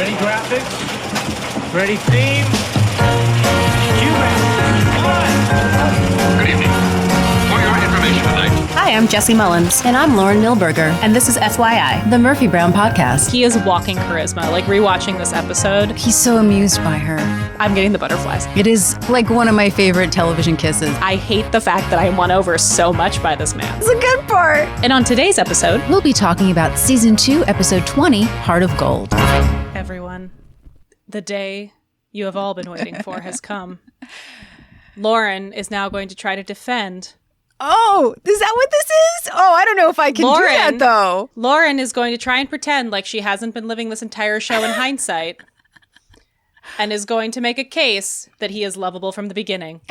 Ready graphics? Ready theme? Cue back. Good evening. For your information tonight. Hi, I'm Jessie Mullins. And I'm Lauren Milberger. And this is FYI. The Murphy Brown Podcast. He is walking charisma. Like, rewatching this episode, He's so amused by her. I'm getting the butterflies. It is like one of my favorite television kisses. I hate the fact that I won over so much by this man. It's a good part. And on today's episode, We'll be talking about Season 2, Episode 20, Heart of Gold. everyone, the day you have all been waiting for has come. Lauren is now going to try to defend. Oh, is that what this is? Oh, I don't know if I can do that, though. Lauren is going to try and pretend like she hasn't been living this entire show in hindsight and is going to make a case that he is lovable from the beginning.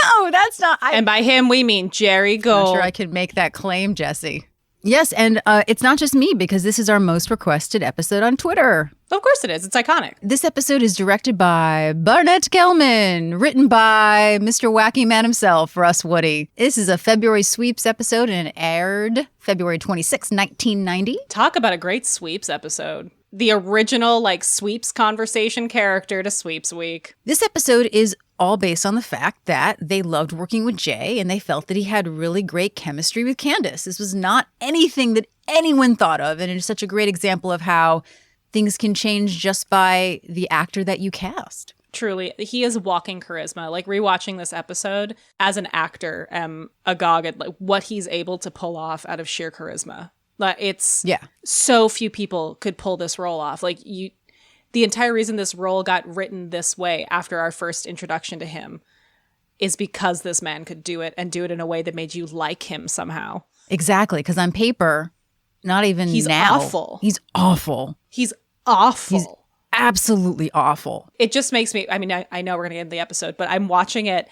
Oh, that's not... And by him, we mean Jerry Gold. I'm sure I could make that claim, Jessie. Yes, and it's not just me, because this is our most requested episode on Twitter. Of course it is. It's iconic. This episode is directed by Barnett Kellman, written by Mr. Wacky Man himself, Russ Woody. This is a February sweeps episode and it aired February 26, 1990. Talk about a great sweeps episode. The original, like, sweeps conversation character to sweeps week. This episode is all based on the fact that they loved working with Jay and they felt that he had really great chemistry with Candace. This was not anything that anyone thought of, and it's such a great example of how things can change just by the actor that you cast. Truly, he is walking charisma. Like, rewatching this episode as an actor, agog at like what he's able to pull off out of sheer charisma. Like, it's so few people could pull this role off. Like, the entire reason this role got written this way after our first introduction to him is because this man could do it and do it in a way that made you like him somehow. Exactly, because on paper, not even He's now. awful. He's awful. He's awful. He's absolutely awful. It just makes me, I mean, I know we're going to end the episode, but I'm watching it.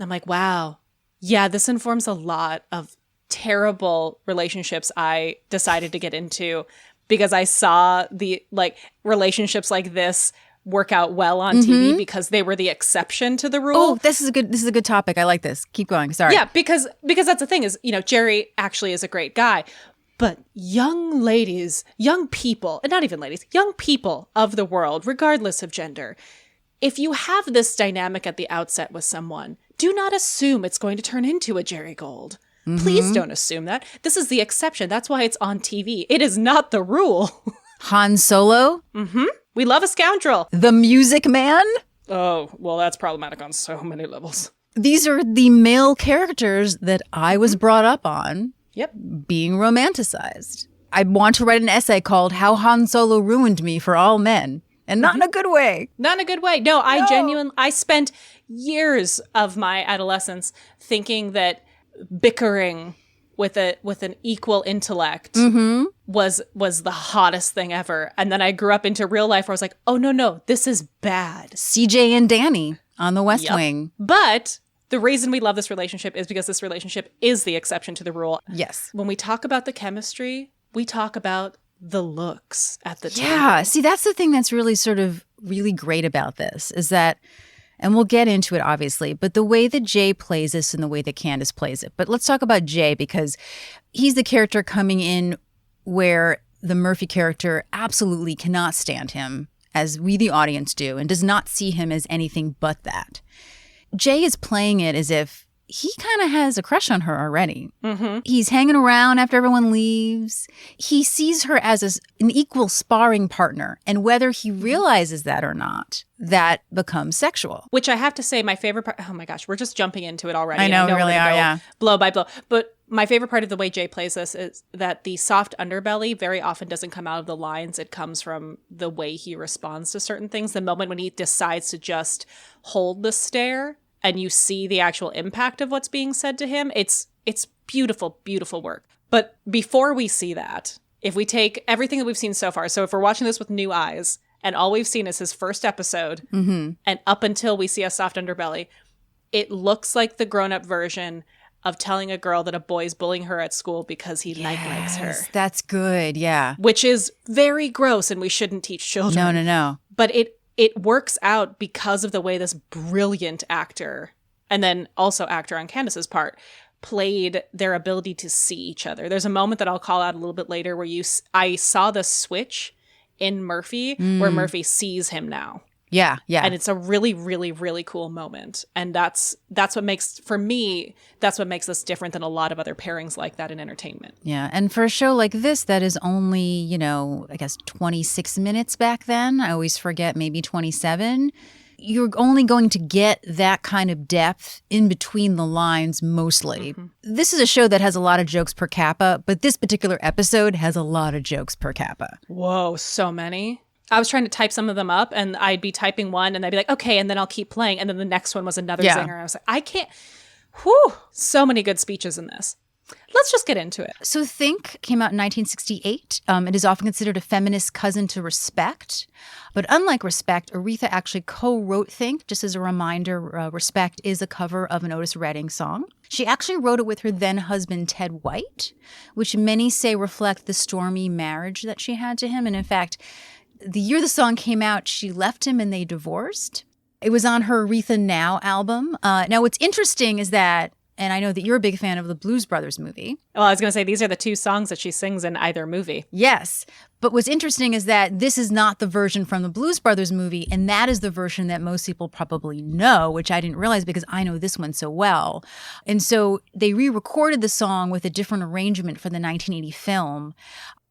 I'm like, wow. Yeah, this informs a lot of terrible relationships I decided to get into because I saw the, like, relationships like this work out well on TV because they were the exception to the rule. Oh, this is a good topic. I like this. Keep going. Sorry. Yeah, because that's the thing is, you know, Jerry actually is a great guy. But young ladies, young people, and not even ladies, young people of the world, regardless of gender, if you have this dynamic at the outset with someone, do not assume it's going to turn into a Jerry Gold. Please don't assume that. This is the exception. That's why it's on TV. It is not the rule. Han Solo? We love a scoundrel. The Music Man? Oh, well, that's problematic on so many levels. These are the male characters that I was brought up on. Yep. Being romanticized. I want to write an essay called How Han Solo Ruined Me for All Men. And not in a good way. Not in a good way. No, I spent years of my adolescence thinking that bickering with an equal intellect was the hottest thing ever. And then I grew up into real life where I was like, oh, no, this is bad. CJ and Danny on the West Wing. But the reason we love this relationship is because this relationship is the exception to the rule. Yes. When we talk about the chemistry, we talk about the looks at the table. Yeah. See, that's the thing that's really great about this is that, and we'll get into it obviously, but the way that Jay plays this and the way that Candace plays it. But let's talk about Jay because he's the character coming in where the Murphy character absolutely cannot stand him, as we the audience do, and does not see him as anything but that. Jay is playing it as if he kind of has a crush on her already. He's hanging around after everyone leaves. He sees her as an equal sparring partner. And whether he realizes that or not, that becomes sexual. Which I have to say, my favorite part, oh my gosh, we're just jumping into it already. I know we really are, yeah. Blow by blow. But my favorite part of the way Jay plays this is that the soft underbelly very often doesn't come out of the lines. It comes from the way he responds to certain things. The moment when he decides to just hold the stare and you see the actual impact of what's being said to him, it's beautiful, beautiful work. But before we see that, if we take everything that we've seen so far, so if we're watching this with new eyes, and all we've seen is his first episode, and up until we see a soft underbelly, it looks like the grown-up version of telling a girl that a boy's bullying her at school because he likes her. That's good, yeah. Which is very gross, and we shouldn't teach children. No. But it works out because of the way this brilliant actor, and then also actor on Candace's part, played their ability to see each other. There's a moment that I'll call out a little bit later where I saw the switch in Murphy where Murphy sees him now. Yeah, yeah. And it's a really, really, really cool moment. And that's what makes, for me, that's what makes this different than a lot of other pairings like that in entertainment. Yeah. And for a show like this, that is only, I guess 26 minutes back then. I always forget, maybe 27. You're only going to get that kind of depth in between the lines mostly. Mm-hmm. This is a show that has a lot of jokes per capita, but this particular episode has a lot of jokes per capita. Whoa, so many. I was trying to type some of them up, and I'd be typing one, and I'd be like, okay, and then I'll keep playing. And then the next one was another zinger. I was like, I can't. Whew. So many good speeches in this. Let's just get into it. So Think came out in 1968. It is often considered a feminist cousin to Respect. But unlike Respect, Aretha actually co-wrote Think. Just as a reminder, Respect is a cover of an Otis Redding song. She actually wrote it with her then-husband, Ted White, which many say reflect the stormy marriage that she had to him. And in fact, the year the song came out, she left him and they divorced. It was on her Aretha Now album. Now, what's interesting is that, and I know that you're a big fan of the Blues Brothers movie. Well, I was going to say, these are the two songs that she sings in either movie. Yes. But what's interesting is that this is not the version from the Blues Brothers movie, and that is the version that most people probably know, which I didn't realize because I know this one so well. And so they re-recorded the song with a different arrangement for the 1980 film.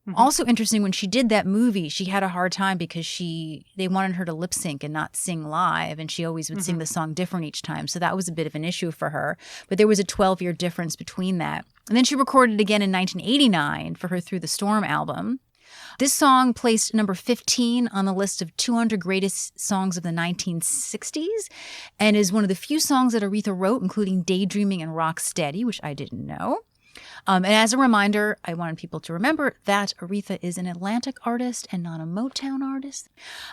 Mm-hmm. Also interesting, when she did that movie, she had a hard time because they wanted her to lip sync and not sing live, and she always would sing the song different each time. So that was a bit of an issue for her. But there was a 12-year difference between that. And then she recorded again in 1989 for her Through the Storm album. This song placed number 15 on the list of 200 greatest songs of the 1960s and is one of the few songs that Aretha wrote, including Daydreaming and Rock Steady, which I didn't know. And as a reminder, I wanted people to remember that Aretha is an Atlantic artist and not a Motown artist.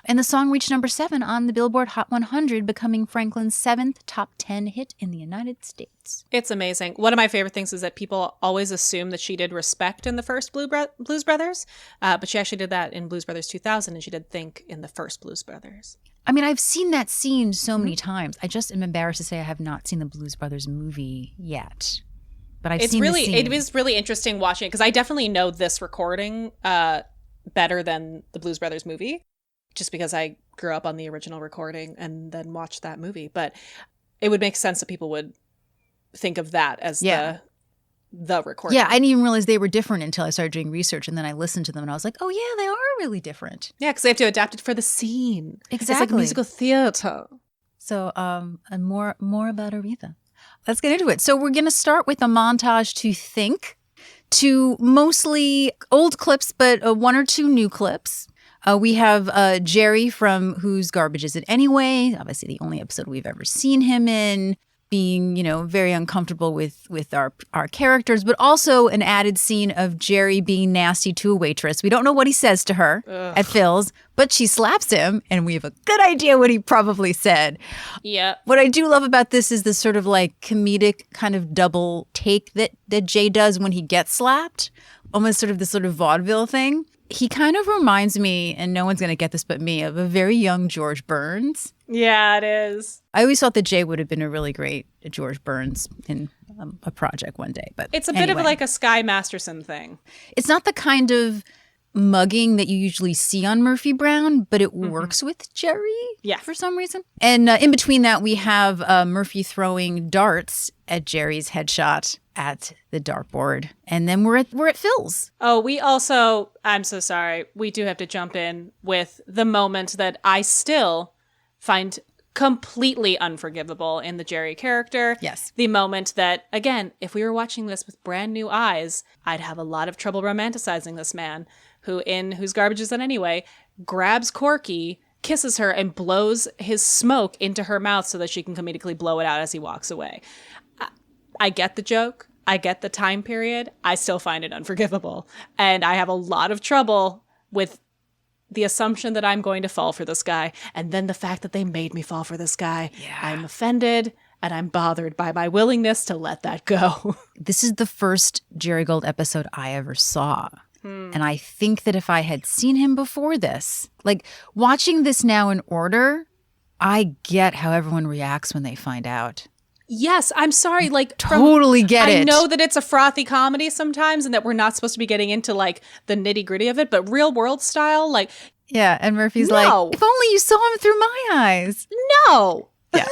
And the song reached number 7 on the Billboard Hot 100, becoming Franklin's 7th top 10 hit in the United States. It's amazing. One of my favorite things is that people always assume that she did Respect in the first Blues Brothers, but she actually did that in Blues Brothers 2000, and she did Think in the first Blues Brothers. I mean, I've seen that scene so many times. I just am embarrassed to say I have not seen the Blues Brothers movie yet. But I've seen the scene. It was really interesting watching it because I definitely know this recording better than the Blues Brothers movie, just because I grew up on the original recording and then watched that movie. But it would make sense that people would think of that as the recording. Yeah, I didn't even realize they were different until I started doing research, and then I listened to them and I was like, oh yeah, they are really different. Yeah, because they have to adapt it for the scene. Exactly. It's like musical theater. So, and more about Aretha. Let's get into it. So we're going to start with a montage to Think, to mostly old clips, but one or two new clips. We have Jerry from Whose Garbage Is It Anyway? Obviously the only episode we've ever seen him in, being, very uncomfortable with our characters, but also an added scene of Jerry being nasty to a waitress. We don't know what he says to her at Phil's, but she slaps him, and we have a good idea what he probably said. Yeah. What I do love about this is the sort of like comedic kind of double take that Jay does when he gets slapped, almost sort of this sort of vaudeville thing. He kind of reminds me, and no one's going to get this but me, of a very young George Burns. Yeah, it is. I always thought that Jay would have been a really great George Burns in a project one day. But it's a bit of like a Sky Masterson thing. It's not the kind of mugging that you usually see on Murphy Brown, but it works with Jerry for some reason. And in between that, we have Murphy throwing darts at Jerry's headshot at the dartboard. And then we're at Phil's. Oh, we also, I'm so sorry, we do have to jump in with the moment that I still find completely unforgivable in the Jerry character. Yes. The moment that, again, if we were watching this with brand new eyes, I'd have a lot of trouble romanticizing this man who, in Whose Garbage Is It Anyway, grabs Corky, kisses her, and blows his smoke into her mouth so that she can comedically blow it out as he walks away. I get the joke. I get the time period. I still find it unforgivable. And I have a lot of trouble with the assumption that I'm going to fall for this guy. And then the fact that they made me fall for this guy. Yeah. I'm offended and I'm bothered by my willingness to let that go. This is the first Jerry Gold episode I ever saw. And I think that if I had seen him before this, like watching this now in order, I get how everyone reacts when they find out. Yes, I'm sorry. Like, Totally get it. I know that it's a frothy comedy sometimes and that we're not supposed to be getting into like the nitty gritty of it, but real world style, like, Yeah, and Murphy's No. like, if only you saw him through my eyes. no. Yeah.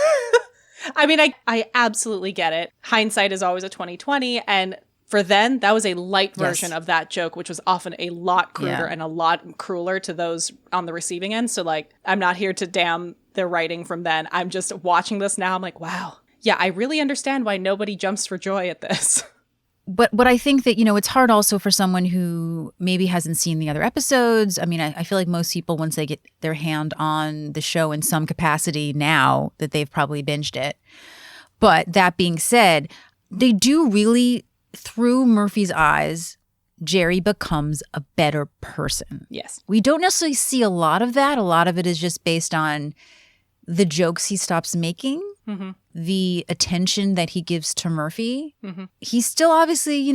I mean, I absolutely get it. Hindsight is always a 2020. And for then, that was a light version Yes. of that joke, which was often a lot cruder Yeah. and a lot crueler to those on the receiving end. So, like, I'm not here to damn their writing from then. I'm just watching this now. I'm like, wow. Yeah, I really understand why nobody jumps for joy at this. But I think that, it's hard also for someone who maybe hasn't seen the other episodes. I mean, I feel like most people, once they get their hand on the show in some capacity now, that they've probably binged it. But that being said, they do really, through Murphy's eyes, Jerry becomes a better person. Yes. We don't necessarily see a lot of that. A lot of it is just based on the jokes he stops making, the attention that he gives to Murphy. He still obviously,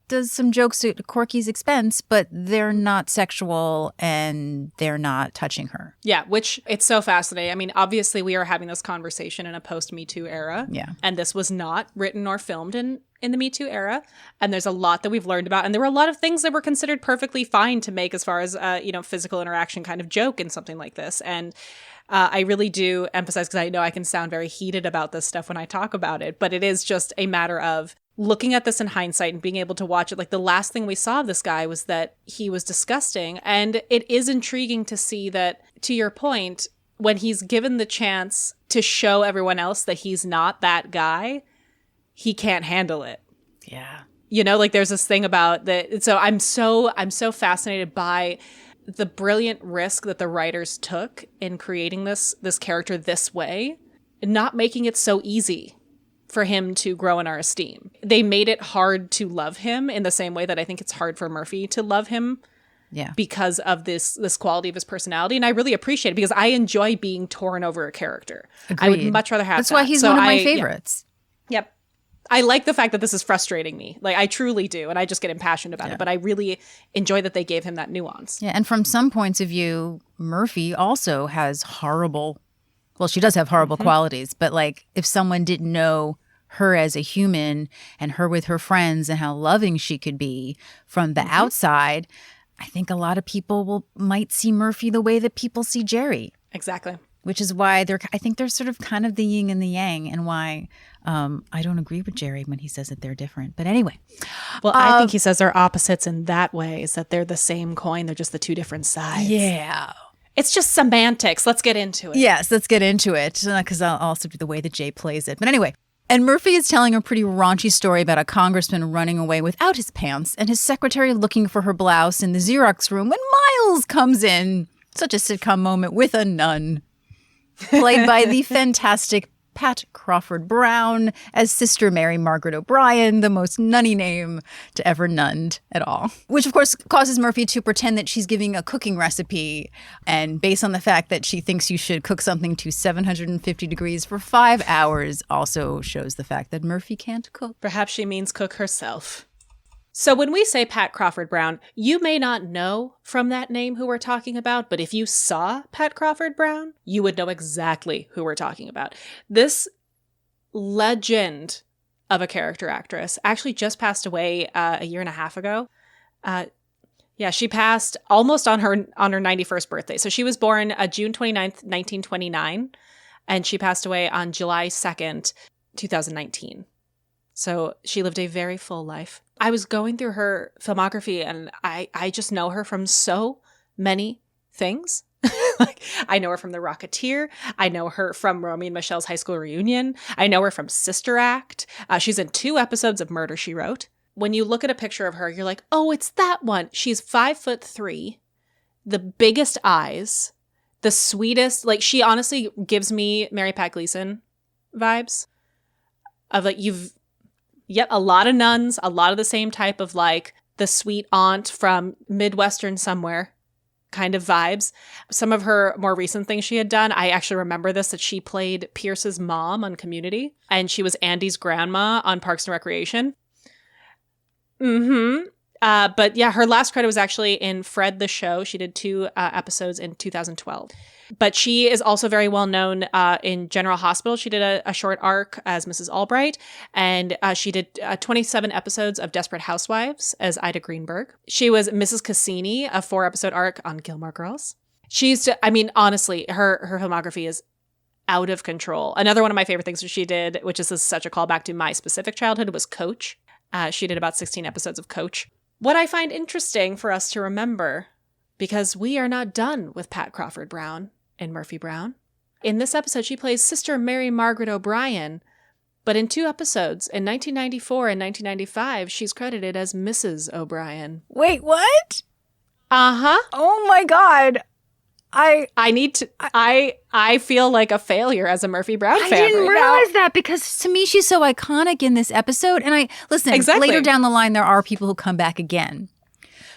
does some jokes at Corky's expense, but they're not sexual and they're not touching her. Yeah, which it's so fascinating. I mean, obviously we are having this conversation in a post-Me Too era. Yeah. And this was not written or filmed in the Me Too era. And there's a lot that we've learned about. And there were a lot of things that were considered perfectly fine to make as far as, physical interaction kind of joke in something like this. And I really do emphasize, because I know I can sound very heated about this stuff when I talk about it, but it is just a matter of looking at this in hindsight and being able to watch it. Like, the last thing we saw of this guy was that he was disgusting. And it is intriguing to see that, to your point, when he's given the chance to show everyone else that he's not that guy, he can't handle it. Yeah. Like, there's this thing about that. So I'm so fascinated by the brilliant risk that the writers took in creating this character this way, and not making it so easy for him to grow in our esteem. They made it hard to love him in the same way that I think it's hard for Murphy to love him. Yeah. Because of this quality of his personality. And I really appreciate it, because I enjoy being torn over a character. I would Agreed. much rather have That's that. why he's So one of my yeah. favorites. Yep. I like the fact that this is frustrating me. Like, I truly do. And I just get impassioned about it. But I really enjoy that they gave him that nuance. Yeah, and from some points of view, Murphy also has she does have horrible qualities, but like, if someone didn't know her as a human and her with her friends and how loving she could be from the outside, I think a lot of people might see Murphy the way that people see Jerry. Exactly. Which is why I think they're sort of kind of the yin and the yang, and why I don't agree with Jerry when he says that they're different. But anyway. Well, I think he says they're opposites in that way, is that they're the same coin. They're just the two different sides. Yeah. It's just semantics. Let's get into it. Yes, let's get into it, because I'll also do the way that Jay plays it. But anyway, and Murphy is telling a pretty raunchy story about a congressman running away without his pants and his secretary looking for her blouse in the Xerox room when Miles comes in. Such a sitcom moment with a nun. Played by the fantastic Pat Crawford Brown as Sister Mary Margaret O'Brien, the most nunny name to ever nunned at all. Which, of course, causes Murphy to pretend that she's giving a cooking recipe. And based on the fact that she thinks you should cook something to 750 degrees for 5 hours, also shows the fact that Murphy can't cook. Perhaps she means cook herself. So when we say Pat Crawford Brown, you may not know from that name who we're talking about, but if you saw Pat Crawford Brown, you would know exactly who we're talking about. This legend of a character actress actually just passed away a year and a half ago. She passed almost on her 91st birthday. So she was born June 29th, 1929, and she passed away on July 2nd, 2019. So she lived a very full life. I was going through her filmography, and I just know her from so many things. Like, I know her from The Rocketeer. I know her from Romy and Michelle's high school reunion. I know her from Sister Act. She's in 2 episodes of Murder, She Wrote. When you look at a picture of her, you're like, oh, it's that one. She's 5'3", the biggest eyes, the sweetest. Like, she honestly gives me Mary Pat Gleason vibes of like, yet a lot of nuns, a lot of the same type of like the sweet aunt from Midwestern somewhere kind of vibes. Some of her more recent things she had done, I actually remember this, that she played Pierce's mom on Community, and she was Andy's grandma on Parks and Recreation. But yeah, her last credit was actually in Fred the Show. She did 2 episodes in 2012. But she is also very well known in General Hospital. She did a short arc as Mrs. Albright, and she did 27 episodes of Desperate Housewives as Ida Greenberg. She was Mrs. Cassini, a 4-episode arc on Gilmore Girls. Honestly, her filmography is out of control. Another one of my favorite things that she did, which is such a callback to my specific childhood, was Coach. She did about 16 episodes of Coach. What I find interesting for us to remember, because we are not done with Pat Crawford Brown and Murphy Brown. In this episode, she plays Sister Mary Margaret O'Brien, but in 2 episodes, in 1994 and 1995, she's credited as Mrs. O'Brien. Wait, what? Uh-huh. Oh my God. I feel like a failure as a Murphy Brown fan. I didn't right realize now. that, because to me she's so iconic in this episode. And Exactly. later down the line there are people who come back again.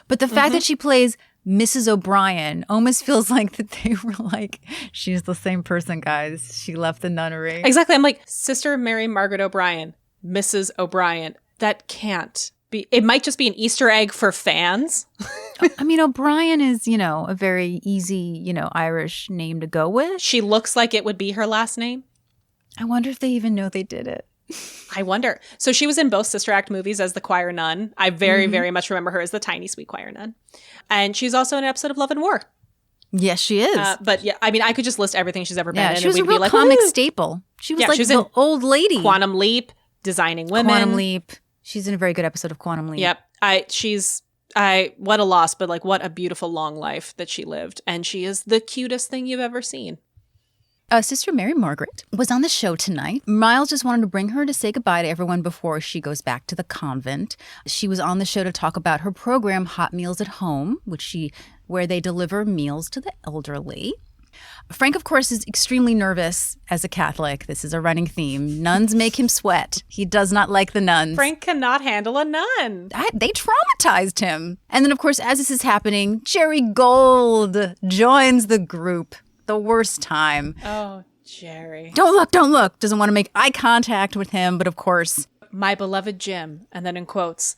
But the fact that she plays Mrs. O'Brien almost feels like that they were like, she's the same person, guys. She left the nunnery. Exactly. I'm like, Sister Mary Margaret O'Brien, Mrs. O'Brien. That can't be. It might just be an Easter egg for fans. I mean, O'Brien is, a very easy, Irish name to go with. She looks like it would be her last name. I wonder if they even know they did it. I wonder. So she was in both Sister Act movies as the choir nun. I very, very much remember her as the tiny, sweet choir nun. And she's also in an episode of Love and War. Yes, she is. But yeah, I mean, I could just list everything she's ever been in. She was and a real like, comic woo! staple. She was Yeah, like she was the in old lady. Quantum Leap, Designing Women. Quantum Leap. She's in a very good episode of Quantum Leap. Yep. What a loss, but like what a beautiful long life that she lived. And she is the cutest thing you've ever seen. Sister Mary Margaret was on the show tonight. Miles just wanted to bring her to say goodbye to everyone before she goes back to the convent. She was on the show to talk about her program, Hot Meals at Home, where they deliver meals to the elderly. Frank, of course, is extremely nervous as a Catholic. This is a running theme. Nuns make him sweat. He does not like the nuns. Frank cannot handle a nun. They traumatized him. And then, of course, as this is happening, Jerry Gold joins the group. The worst time. Oh, Jerry. Don't look. Doesn't want to make eye contact with him, but of course. My beloved Jim. And then in quotes,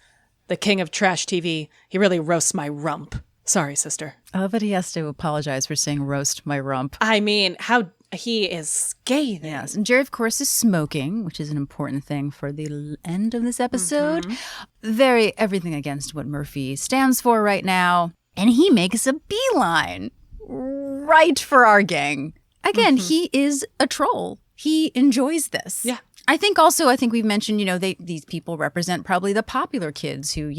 the king of trash TV. He really roasts my rump. Sorry, sister. I love that he has to apologize for saying roast my rump. I mean, how he is scathing. Yes. And Jerry, of course, is smoking, which is an important thing for the end of this episode. Everything against what Murphy stands for right now. And he makes a beeline right for our gang. Again, he is a troll. He enjoys this. Yeah. I think we've mentioned, these people represent probably the popular kids who,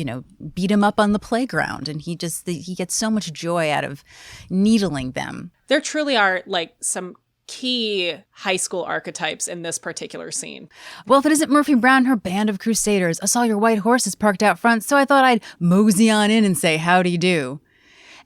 beat him up on the playground. And he gets so much joy out of needling them. There truly are like some key high school archetypes in this particular scene. Well, if it isn't Murphy Brown, her band of crusaders, I saw your white horses parked out front, so I thought I'd mosey on in and say howdy do.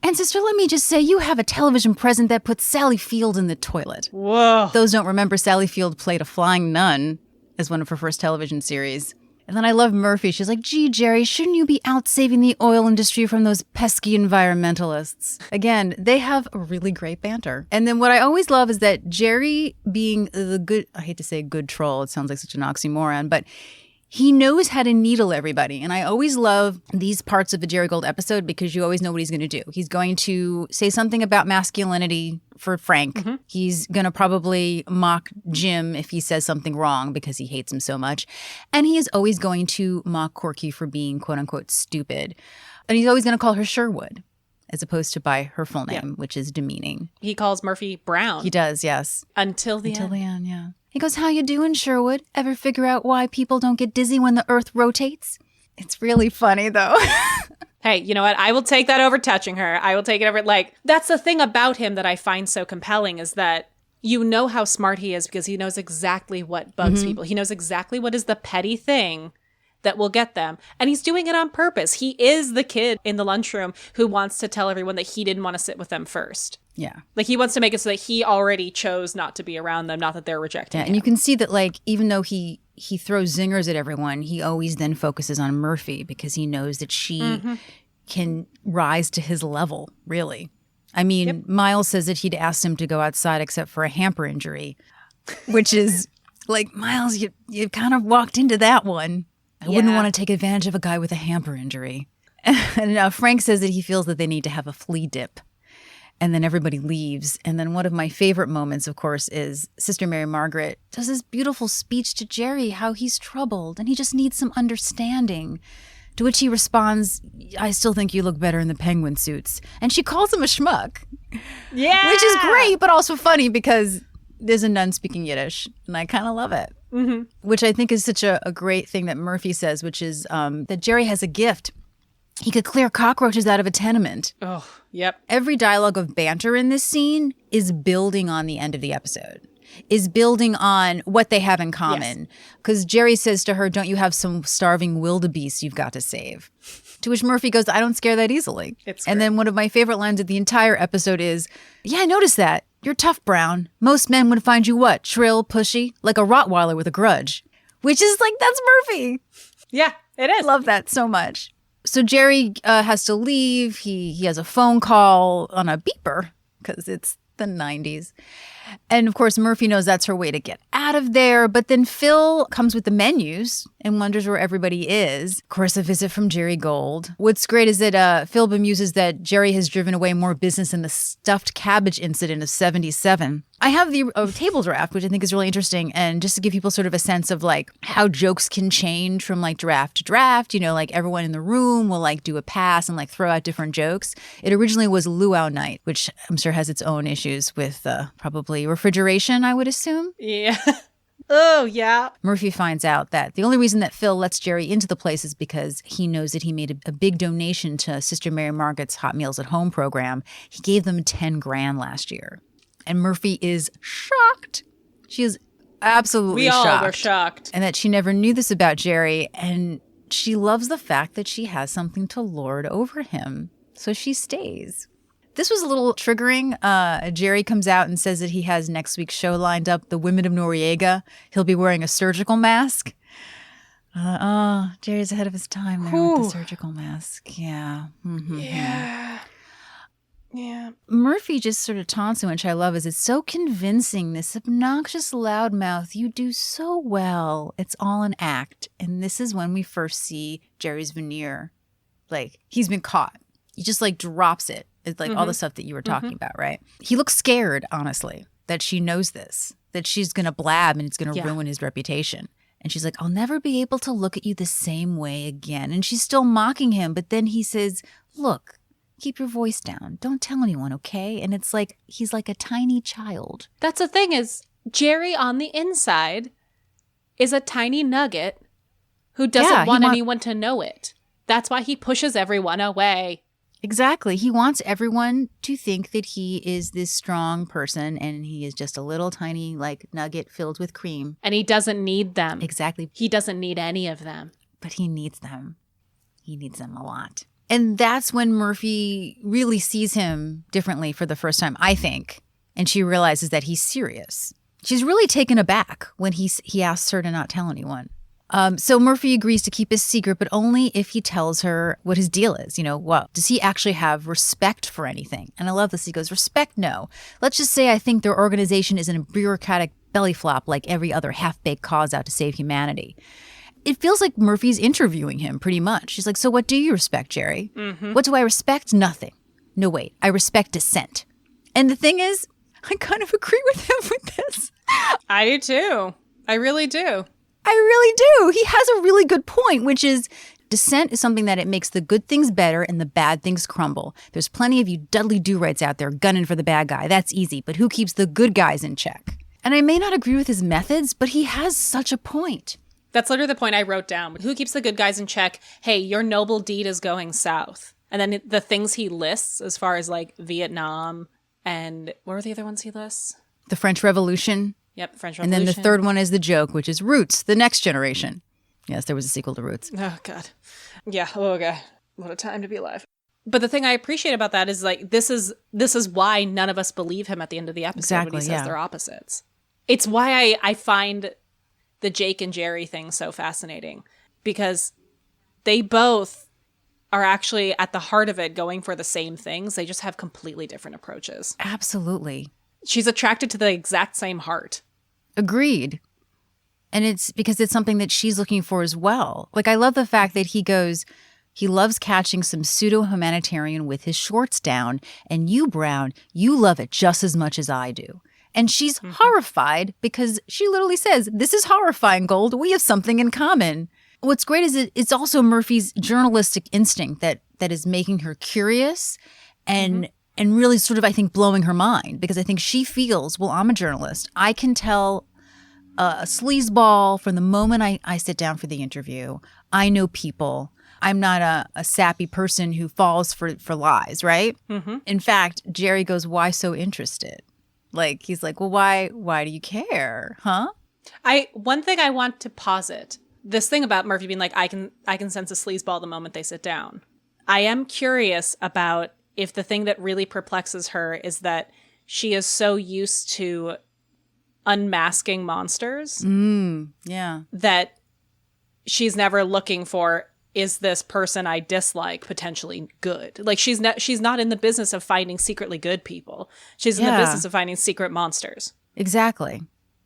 And sister, let me just say, you have a television present that puts Sally Field in the toilet. Whoa. Those don't remember Sally Field played a flying nun as one of her first television series. And then I love Murphy. She's like, gee, Jerry, shouldn't you be out saving the oil industry from those pesky environmentalists? Again, they have a really great banter. And then what I always love is that Jerry being the good, I hate to say good troll, it sounds like such an oxymoron, but he knows how to needle everybody. And I always love these parts of a Jerry Gold episode because you always know what he's going to do. He's going to say something about masculinity for Frank. He's going to probably mock Jim if he says something wrong because he hates him so much. And he is always going to mock Corky for being, quote unquote, stupid. And he's always going to call her Sherwood as opposed to by her full name, which is demeaning. He calls Murphy Brown. He does, yes. Until the Until end. the end, yeah. He goes, how you doing, Sherwood? Ever figure out why people don't get dizzy when the earth rotates? It's really funny, though. Hey, you know what? I will take that over touching her. I will take it over. Like, that's the thing about him that I find so compelling is that you know how smart he is because he knows exactly what bugs people. He knows exactly what is the petty thing that will get them. And he's doing it on purpose. He is the kid in the lunchroom who wants to tell everyone that he didn't want to sit with them first. Yeah. Like, he wants to make it so that he already chose not to be around them, not that they're rejecting him. And you can see that, like, even though he throws zingers at everyone, he always then focuses on Murphy because he knows that she can rise to his level, really. I mean, Miles says that he'd asked him to go outside except for a hamper injury, which is like, Miles, you kind of walked into that one. I wouldn't want to take advantage of a guy with a hamper injury. And Frank says that he feels that they need to have a flea dip. And then everybody leaves. And then one of my favorite moments, of course, is Sister Mary Margaret does this beautiful speech to Jerry, how he's troubled and he just needs some understanding. To which he responds, I still think you look better in the penguin suits. And she calls him a schmuck. Yeah. Which is great, but also funny because there's a nun speaking Yiddish. And I kind of love it. Mm-hmm. Which I think is such a great thing that Murphy says, which is that Jerry has a gift. He could clear cockroaches out of a tenement. Oh, yep. Every dialogue of banter in this scene is building on the end of the episode, is building on what they have in common. Because Jerry says to her, don't you have some starving wildebeest you've got to save? To which Murphy goes, I don't scare that easily. And then one of my favorite lines of the entire episode is, yeah, I noticed that. You're tough, Brown. Most men would find you what? Shrill, pushy, like a Rottweiler with a grudge. Which is like, that's Murphy. Yeah, it is. Love that so much. So Jerry has to leave. He has a phone call on a beeper because it's the 90s. And of course, Murphy knows that's her way to get out of there. But then Phil comes with the menus and wonders where everybody is. Of course, a visit from Jerry Gold. What's great is that Phil bemuses that Jerry has driven away more business than the stuffed cabbage incident of 77. I have the table draft, which I think is really interesting. And just to give people sort of a sense of like how jokes can change from like draft to draft, you know, like everyone in the room will like do a pass and like throw out different jokes. It originally was luau night, which I'm sure has its own issues with probably refrigeration, I would assume. Yeah. Oh, yeah. Murphy finds out that the only reason that Phil lets Jerry into the place is because he knows that he made a big donation to Sister Mary Margaret's Hot Meals at Home program. He gave them $10,000 last year. And Murphy is shocked. She is absolutely shocked. We all were shocked. And that she never knew this about Jerry. And she loves the fact that she has something to lord over him. So she stays. This was a little triggering. Jerry comes out and says that he has next week's show lined up, The Women of Noriega. He'll be wearing a surgical mask. Jerry's ahead of his time there with the surgical mask. Yeah. Mm-hmm. Yeah. Murphy just sort of taunts him, which I love, is it's so convincing, this obnoxious loudmouth. You do so well. It's all an act. And this is when we first see Jerry's veneer. Like, he's been caught. He just like drops it. It's like all the stuff that you were talking about, right? He looks scared, honestly, that she knows this, that she's going to blab and it's going to ruin his reputation. And she's like, I'll never be able to look at you the same way again. And she's still mocking him. But then he says, look, keep your voice down. Don't tell anyone, okay? And it's like, he's like a tiny child. That's the thing is, Jerry on the inside is a tiny nugget who doesn't want anyone to know it. That's why he pushes everyone away. Exactly. He wants everyone to think that he is this strong person and he is just a little tiny like nugget filled with cream. And he doesn't need them. Exactly. He doesn't need any of them. But he needs them. He needs them a lot. And that's when Murphy really sees him differently for the first time, I think. And she realizes that he's serious. She's really taken aback when he asks her to not tell anyone. So Murphy agrees to keep his secret, but only if he tells her what his deal is. You know, what does he actually have respect for anything? And I love this. He goes, respect, no. Let's just say I think their organization isn't a bureaucratic belly flop like every other half-baked cause out to save humanity. It feels like Murphy's interviewing him pretty much. She's like, so what do you respect, Jerry? Mm-hmm. What do I respect? Nothing. No, wait, I respect dissent. And the thing is, I kind of agree with him with this. I do too. I really do. I really do. He has a really good point, which is dissent is something that it makes the good things better and the bad things crumble. There's plenty of you Dudley Do-Rights out there gunning for the bad guy. That's easy. But who keeps the good guys in check? And I may not agree with his methods, but he has such a point. That's literally the point I wrote down. Who keeps the good guys in check? Hey, your noble deed is going south. And then the things he lists as far as like Vietnam and what were the other ones he lists? The French Revolution. Yep, French And Revolution. then the third one is the joke, which is Roots, the next generation. Yes, there was a sequel to Roots. Oh, God. Yeah, oh, God. What a time to be alive. But the thing I appreciate about that is, like, this is why none of us believe him at the end of the episode when he says they're opposites. It's why I find the Jake and Jerry thing so fascinating. Because they both are actually, at the heart of it, going for the same things. They just have completely different approaches. Absolutely. She's attracted to the exact same heart. Agreed. And it's because it's something that she's looking for as well. Like, I love the fact that he goes, He loves catching some pseudo-humanitarian with his shorts down, and you, Brown, you love it just as much as I do. And she's horrified because she literally says, this is horrifying, Gold. We have something in common. What's great is it's also Murphy's journalistic instinct that is making her curious and really sort of, I think, blowing her mind, because I think she feels, well, I'm a journalist. I can tell a sleazeball from the moment I sit down for the interview. I know people. I'm not a sappy person who falls for lies, right? In fact, Jerry goes, why so interested? Like, he's like, well, why do you care? Huh? One thing I want to posit, this thing about Murphy being like, I can sense a sleazeball the moment they sit down. I am curious about if the thing that really perplexes her is that she is so used to unmasking monsters that she's never looking for, is this person I dislike potentially good? Like, she's not in the business of finding secretly good people. She's in the business of finding secret monsters. Exactly.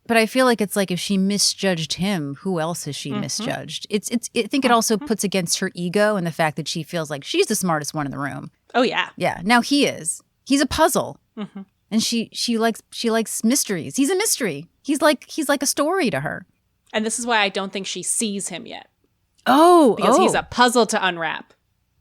But I feel like it's like if she misjudged him, who else has she misjudged? I think it also puts against her ego and the fact that she feels like she's the smartest one in the room. Oh yeah. Yeah. Now he is. He's a puzzle. And she likes mysteries. He's a mystery. He's like a story to her. And this is why I don't think she sees him yet. Because he's a puzzle to unwrap.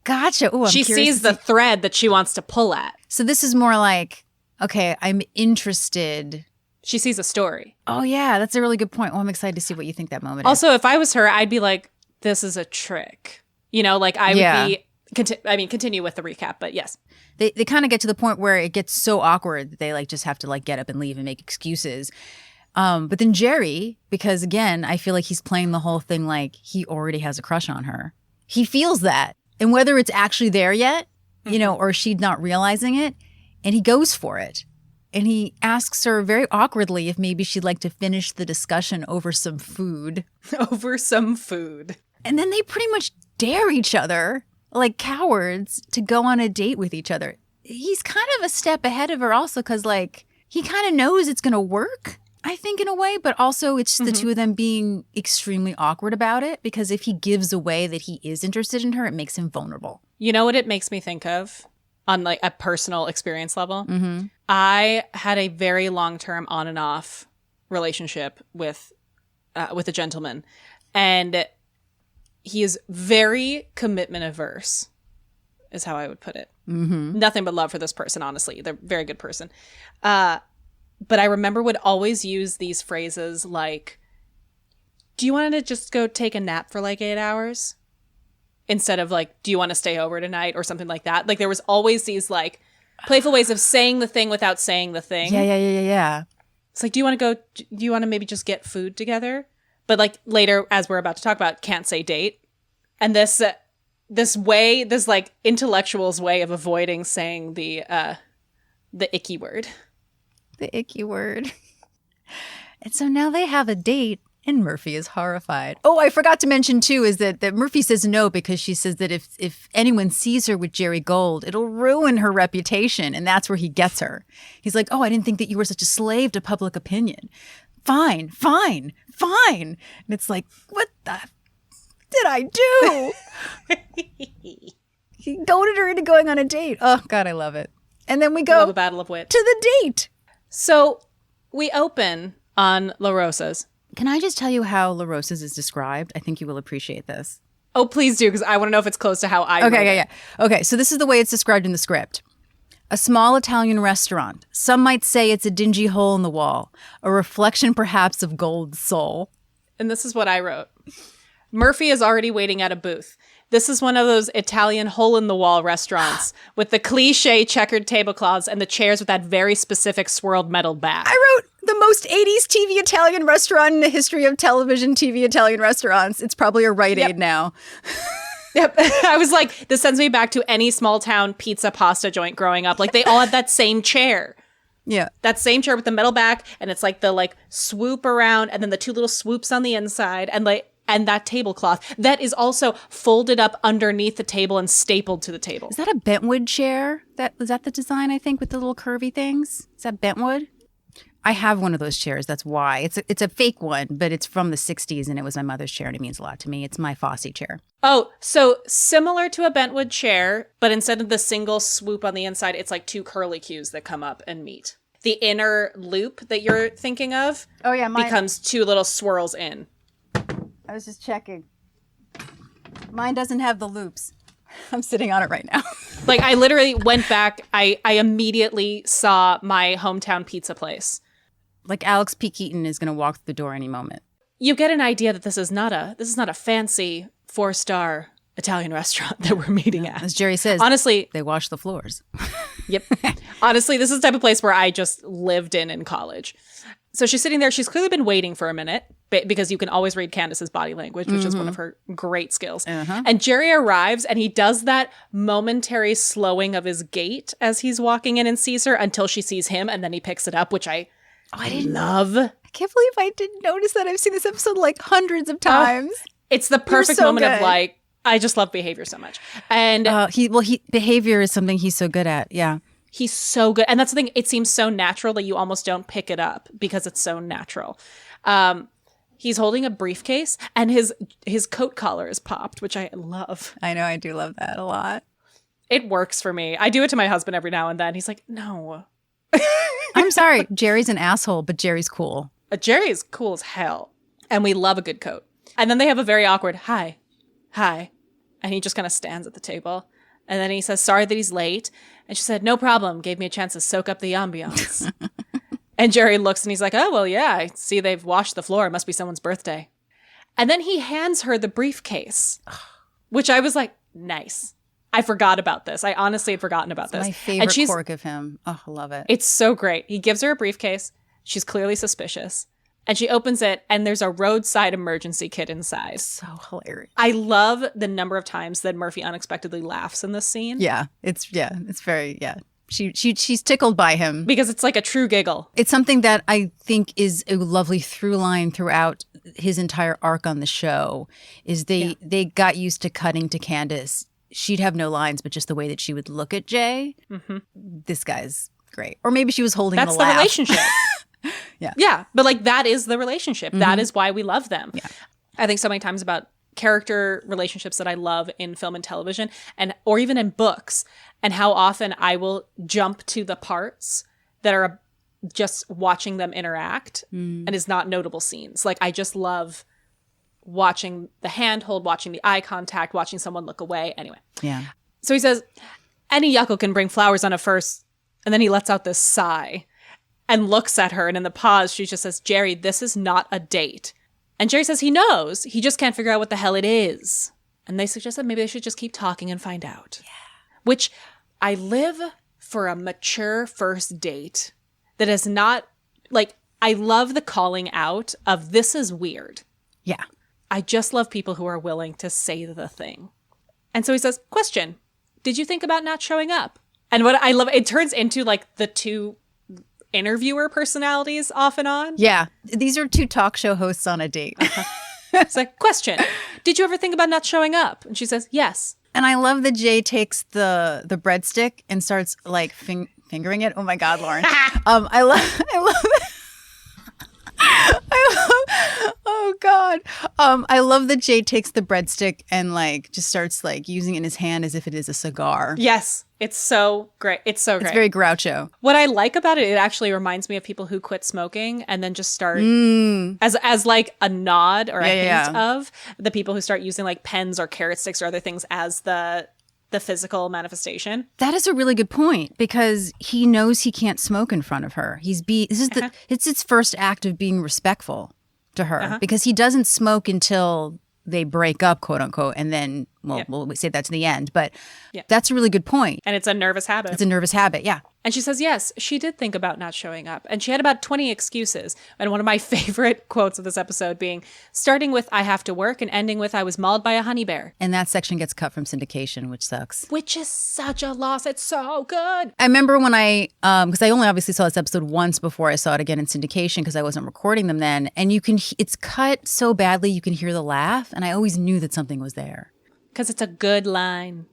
Gotcha. Oh, she sees the thread that she wants to pull at. So this is more like, okay, I'm interested. She sees a story. Oh, yeah. That's a really good point. Well, I'm excited to see what you think that moment is. Also, if I was her, I'd be like, this is a trick. You know, like I would be, continue with the recap, but yes. They kind of get to the point where it gets so awkward that they like just have to like get up and leave and make excuses. But then Jerry, because again, I feel like he's playing the whole thing like he already has a crush on her. He feels that. And whether it's actually there yet, you know, or she's not realizing it, and he goes for it. And he asks her very awkwardly if maybe she'd like to finish the discussion over some food. Over some food. And then they pretty much dare each other, like cowards, to go on a date with each other. He's kind of a step ahead of her also because, like, he kind of knows it's going to work, I think, in a way. But also it's the two of them being extremely awkward about it because if he gives away that he is interested in her, it makes him vulnerable. You know what it makes me think of? On like a personal experience level, I had a very long-term on and off relationship with a gentleman, and he is very commitment averse, is how I would put it. Nothing but love for this person, honestly. They're a very good person. But I remember would always use these phrases like, do you want to just go take a nap for like 8 hours? Instead of like, do you want to stay over tonight or something like that? Like there was always these like playful ways of saying the thing without saying the thing. Yeah. It's like, do you want to maybe just get food together? But like later, as we're about to talk about, can't say date. And this like intellectual's way of avoiding saying the icky word. The icky word. And so now they have a date. And Murphy is horrified. Oh, I forgot to mention, too, is that Murphy says no because she says that if anyone sees her with Jerry Gold, it'll ruin her reputation. And that's where he gets her. He's like, oh, I didn't think that you were such a slave to public opinion. Fine. And it's like, what the did I do? He goaded her into going on a date. Oh, God, I love it. And then we go love a battle of wit. To the date. So we open on La Rosa's. Can I just tell you how La Rosa's is described? I think you will appreciate this. Oh, please do, because I want to know if it's close to how I wrote it. Yeah. Okay, so this is the way it's described in the script. A small Italian restaurant. Some might say it's a dingy hole in the wall. A reflection, perhaps, of Gold's soul. And this is what I wrote. Murphy is already waiting at a booth. This is one of those Italian hole-in-the-wall restaurants with the cliche checkered tablecloths and the chairs with that very specific swirled metal back. I wrote the most 80s TV Italian restaurant in the history of television TV Italian restaurants. It's probably a Rite Aid now. Yep. I was like, this sends me back to any small town pizza pasta joint growing up. Like, they all had that same chair. Yeah. That same chair with the metal back, and it's like the like swoop around and then the two little swoops on the inside and that tablecloth that is also folded up underneath the table and stapled to the table. Is that a bentwood chair? Was that the design, I think, with the little curvy things? Is that bentwood? I have one of those chairs. That's why. It's a fake one, but it's from the 60s and it was my mother's chair and it means a lot to me. It's my Fosse chair. Oh, so similar to a bentwood chair, but instead of the single swoop on the inside, it's like two curlicues that come up and meet. The inner loop that you're thinking of becomes two little swirls in. I was just checking. Mine doesn't have the loops. I'm sitting on it right now. Like, I literally went back. I immediately saw my hometown pizza place. Like Alex P. Keaton is going to walk through the door any moment. You get an idea that this is not a fancy 4-star Italian restaurant that we're meeting at. As Jerry says, honestly, they wash the floors. Yep. Honestly, this is the type of place where I just lived in college. So she's sitting there. She's clearly been waiting for a minute because you can always read Candace's body language, which is one of her great skills. And Jerry arrives and he does that momentary slowing of his gait as he's walking in and sees her until she sees him, and then he picks it up, which I didn't love. I can't believe I didn't notice that. I've seen this episode like hundreds of times. It's the perfect moment of like, I just love behavior so much. And behavior is something he's so good at. Yeah. He's so good. And that's the thing. It seems so natural that you almost don't pick it up because it's so natural. He's holding a briefcase and his coat collar is popped, which I love. I know. I do love that a lot. It works for me. I do it to my husband every now and then. He's like, no. I'm sorry. Jerry's an asshole, but Jerry's cool. Jerry's cool as hell. And we love a good coat. And then they have a very awkward, hi. And he just kind of stands at the table. And then he says, sorry that he's late. And she said, no problem. Gave me a chance to soak up the ambiance. And Jerry looks and he's like, oh, well, yeah, I see they've washed the floor. It must be someone's birthday. And then he hands her the briefcase, which I was like, nice. I forgot about this. I honestly had forgotten about this. My favorite quirk of him. Oh, I love it. It's so great. He gives her a briefcase. She's clearly suspicious. And she opens it, and there's a roadside emergency kit inside. So hilarious. I love the number of times that Murphy unexpectedly laughs in this scene. It's very. She's tickled by him. Because it's like a true giggle. It's something that I think is a lovely through line throughout his entire arc on the show, is they got used to cutting to Candace. She'd have no lines, but just the way that she would look at Jay. Mm-hmm. This guy's great. Or maybe she was holding the laugh. That's the relationship. Yeah. But like that is the relationship. Mm-hmm. That is why we love them. Yeah. I think so many times about character relationships that I love in film and television or even in books, and how often I will jump to the parts that are just watching them interact and is not notable scenes. Like I just love watching the handhold, watching the eye contact, watching someone look away. Anyway. Yeah. So he says, any yucko can bring flowers on a first, and then he lets out this sigh and looks at her, and in the pause, she just says, Jerry, this is not a date. And Jerry says he knows. He just can't figure out what the hell it is. And they suggest that maybe they should just keep talking and find out. Yeah. Which I live for a mature first date that is not, like, I love the calling out of this is weird. Yeah. I just love people who are willing to say the thing. And so he says, question, did you think about not showing up? And what I love, it turns into like the two interviewer personalities off and on. Yeah. These are two talk show hosts on a date. It's like, question, did you ever think about not showing up? And she says, yes. And I love that Jay takes the breadstick and starts like fingering it. Oh my God, Lauren. I love oh God. I love that Jay takes the breadstick and like just starts like using it in his hand as if it is a cigar. Yes. It's so great. It's so great. It's very Groucho. What I like about it, it actually reminds me of people who quit smoking and then just start as like a nod or a hint of the people who start using like pens or carrot sticks or other things as the physical manifestation. That is a really good point, because he knows he can't smoke in front of her. It's his first act of being respectful to her, because he doesn't smoke until they break up, quote unquote, and then we'll save that to the end. But that's a really good point. And it's a nervous habit. It's a nervous habit, yeah. And she says, yes, she did think about not showing up. And she had about 20 excuses. And one of my favorite quotes of this episode being, starting with, I have to work, and ending with, I was mauled by a honey bear. And that section gets cut from syndication, which sucks. Which is such a loss. It's so good. I remember when because I only obviously saw this episode once before I saw it again in syndication because I wasn't recording them then. And it's cut so badly you can hear the laugh. And I always knew that something was there. Because it's a good line.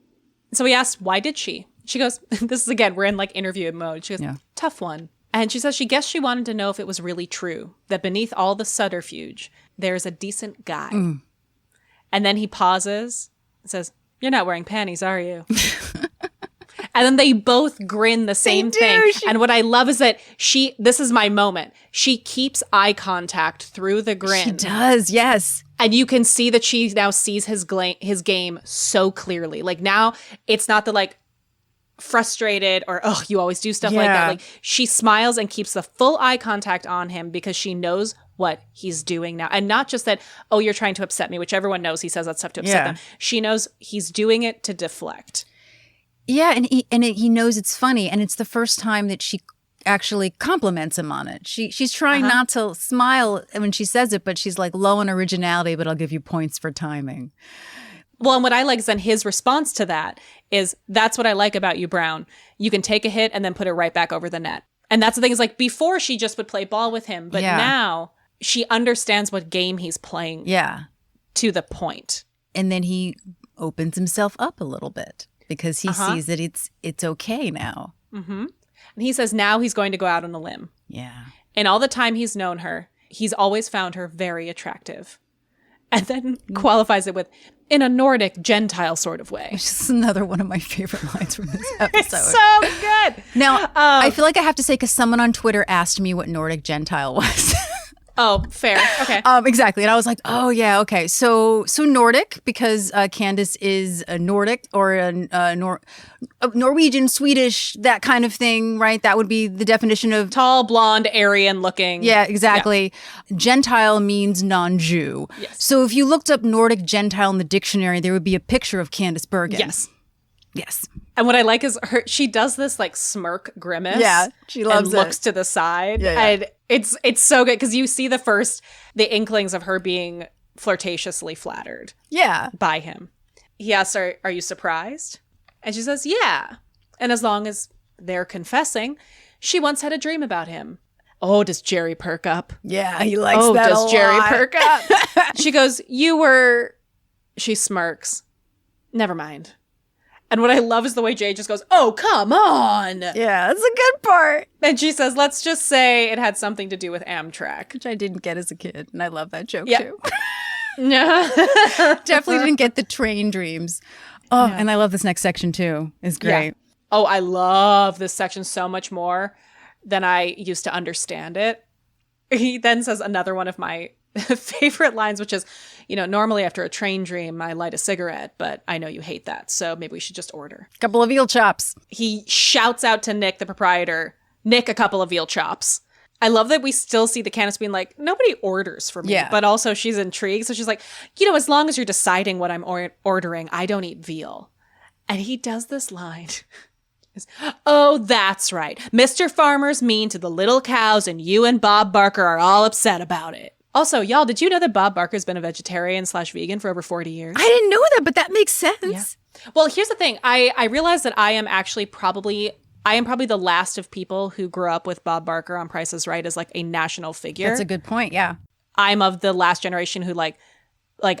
So we asked, why did she? She goes, this is again, we're in like interview mode. She goes, tough one. And she says she guessed she wanted to know if it was really true, that beneath all the subterfuge, there's a decent guy. And then he pauses and says, "You're not wearing panties, are you?" And then they both grin the same thing. And what I love is that this is my moment. She keeps eye contact through the grin. She does, yes. And you can see that she now sees his game so clearly. Like now it's not the like frustrated or, oh, you always do stuff like that. Like she smiles and keeps the full eye contact on him because she knows what he's doing now. And not just that, oh, you're trying to upset me, which everyone knows he says that stuff to upset them. She knows he's doing it to deflect. Yeah, and he knows it's funny, and it's the first time that she actually compliments him on it. She's trying not to smile when she says it, but she's like low on originality, but I'll give you points for timing. Well, and what I like is then his response to that is, that's what I like about you, Brown. You can take a hit and then put it right back over the net. And that's the thing is like before she just would play ball with him, but now she understands what game he's playing to the point. And then he opens himself up a little bit. Because he sees that it's okay now. And he says now he's going to go out on a limb. Yeah. In all the time he's known her, he's always found her very attractive. And then qualifies it with, in a Nordic Gentile sort of way. Which is another one of my favorite lines from this episode. It's so good. Now, I feel like I have to say, because someone on Twitter asked me what Nordic Gentile was. Oh, fair. Okay. Exactly. And I was like, oh, yeah, okay. So Nordic, because Candace is a Nordic or a Norwegian, Swedish, that kind of thing, right? That would be the definition of... Tall, blonde, Aryan looking. Yeah, exactly. Yeah. Gentile means non-Jew. Yes. So if you looked up Nordic Gentile in the dictionary, there would be a picture of Candace Bergen. Yes. And what I like is she does this like smirk grimace. Yeah, she loves and looks to the side. Yeah. And it's so good because you see the inklings of her being flirtatiously flattered by him. He asks her, "Are you surprised?" And she says, "Yeah." And as long as they're confessing, she once had a dream about him. Oh, does Jerry perk up? Yeah, he likes that a lot. Jerry perk up? She goes, she smirks. Never mind. And what I love is the way Jay just goes, "Oh, come on." Yeah, that's a good part. And she says, let's just say it had something to do with Amtrak. Which I didn't get as a kid. And I love that joke too. No. Definitely didn't get the train dreams. Oh, and I love this next section too. It's great. Yeah. Oh, I love this section so much more than I used to understand it. He then says another one of my favorite lines, which is, normally after a train dream, I light a cigarette, but I know you hate that. So maybe we should just order a couple of veal chops. He shouts out to Nick, the proprietor, "Nick, a couple of veal chops." I love that we still see the Candace being like, nobody orders for me, but also she's intrigued. So she's like, as long as you're deciding what I'm ordering, I don't eat veal. And he does this line. "Oh, that's right. Mr. Farmer's mean to the little cows and you and Bob Barker are all upset about it." Also, y'all, did you know that Bob Barker's been a vegetarian/vegan for over 40 years? I didn't know that, but that makes sense. Yeah. Well, here's the thing. I realize that I am probably the last of people who grew up with Bob Barker on Price is Right as like a national figure. That's a good point, yeah. I'm of the last generation who like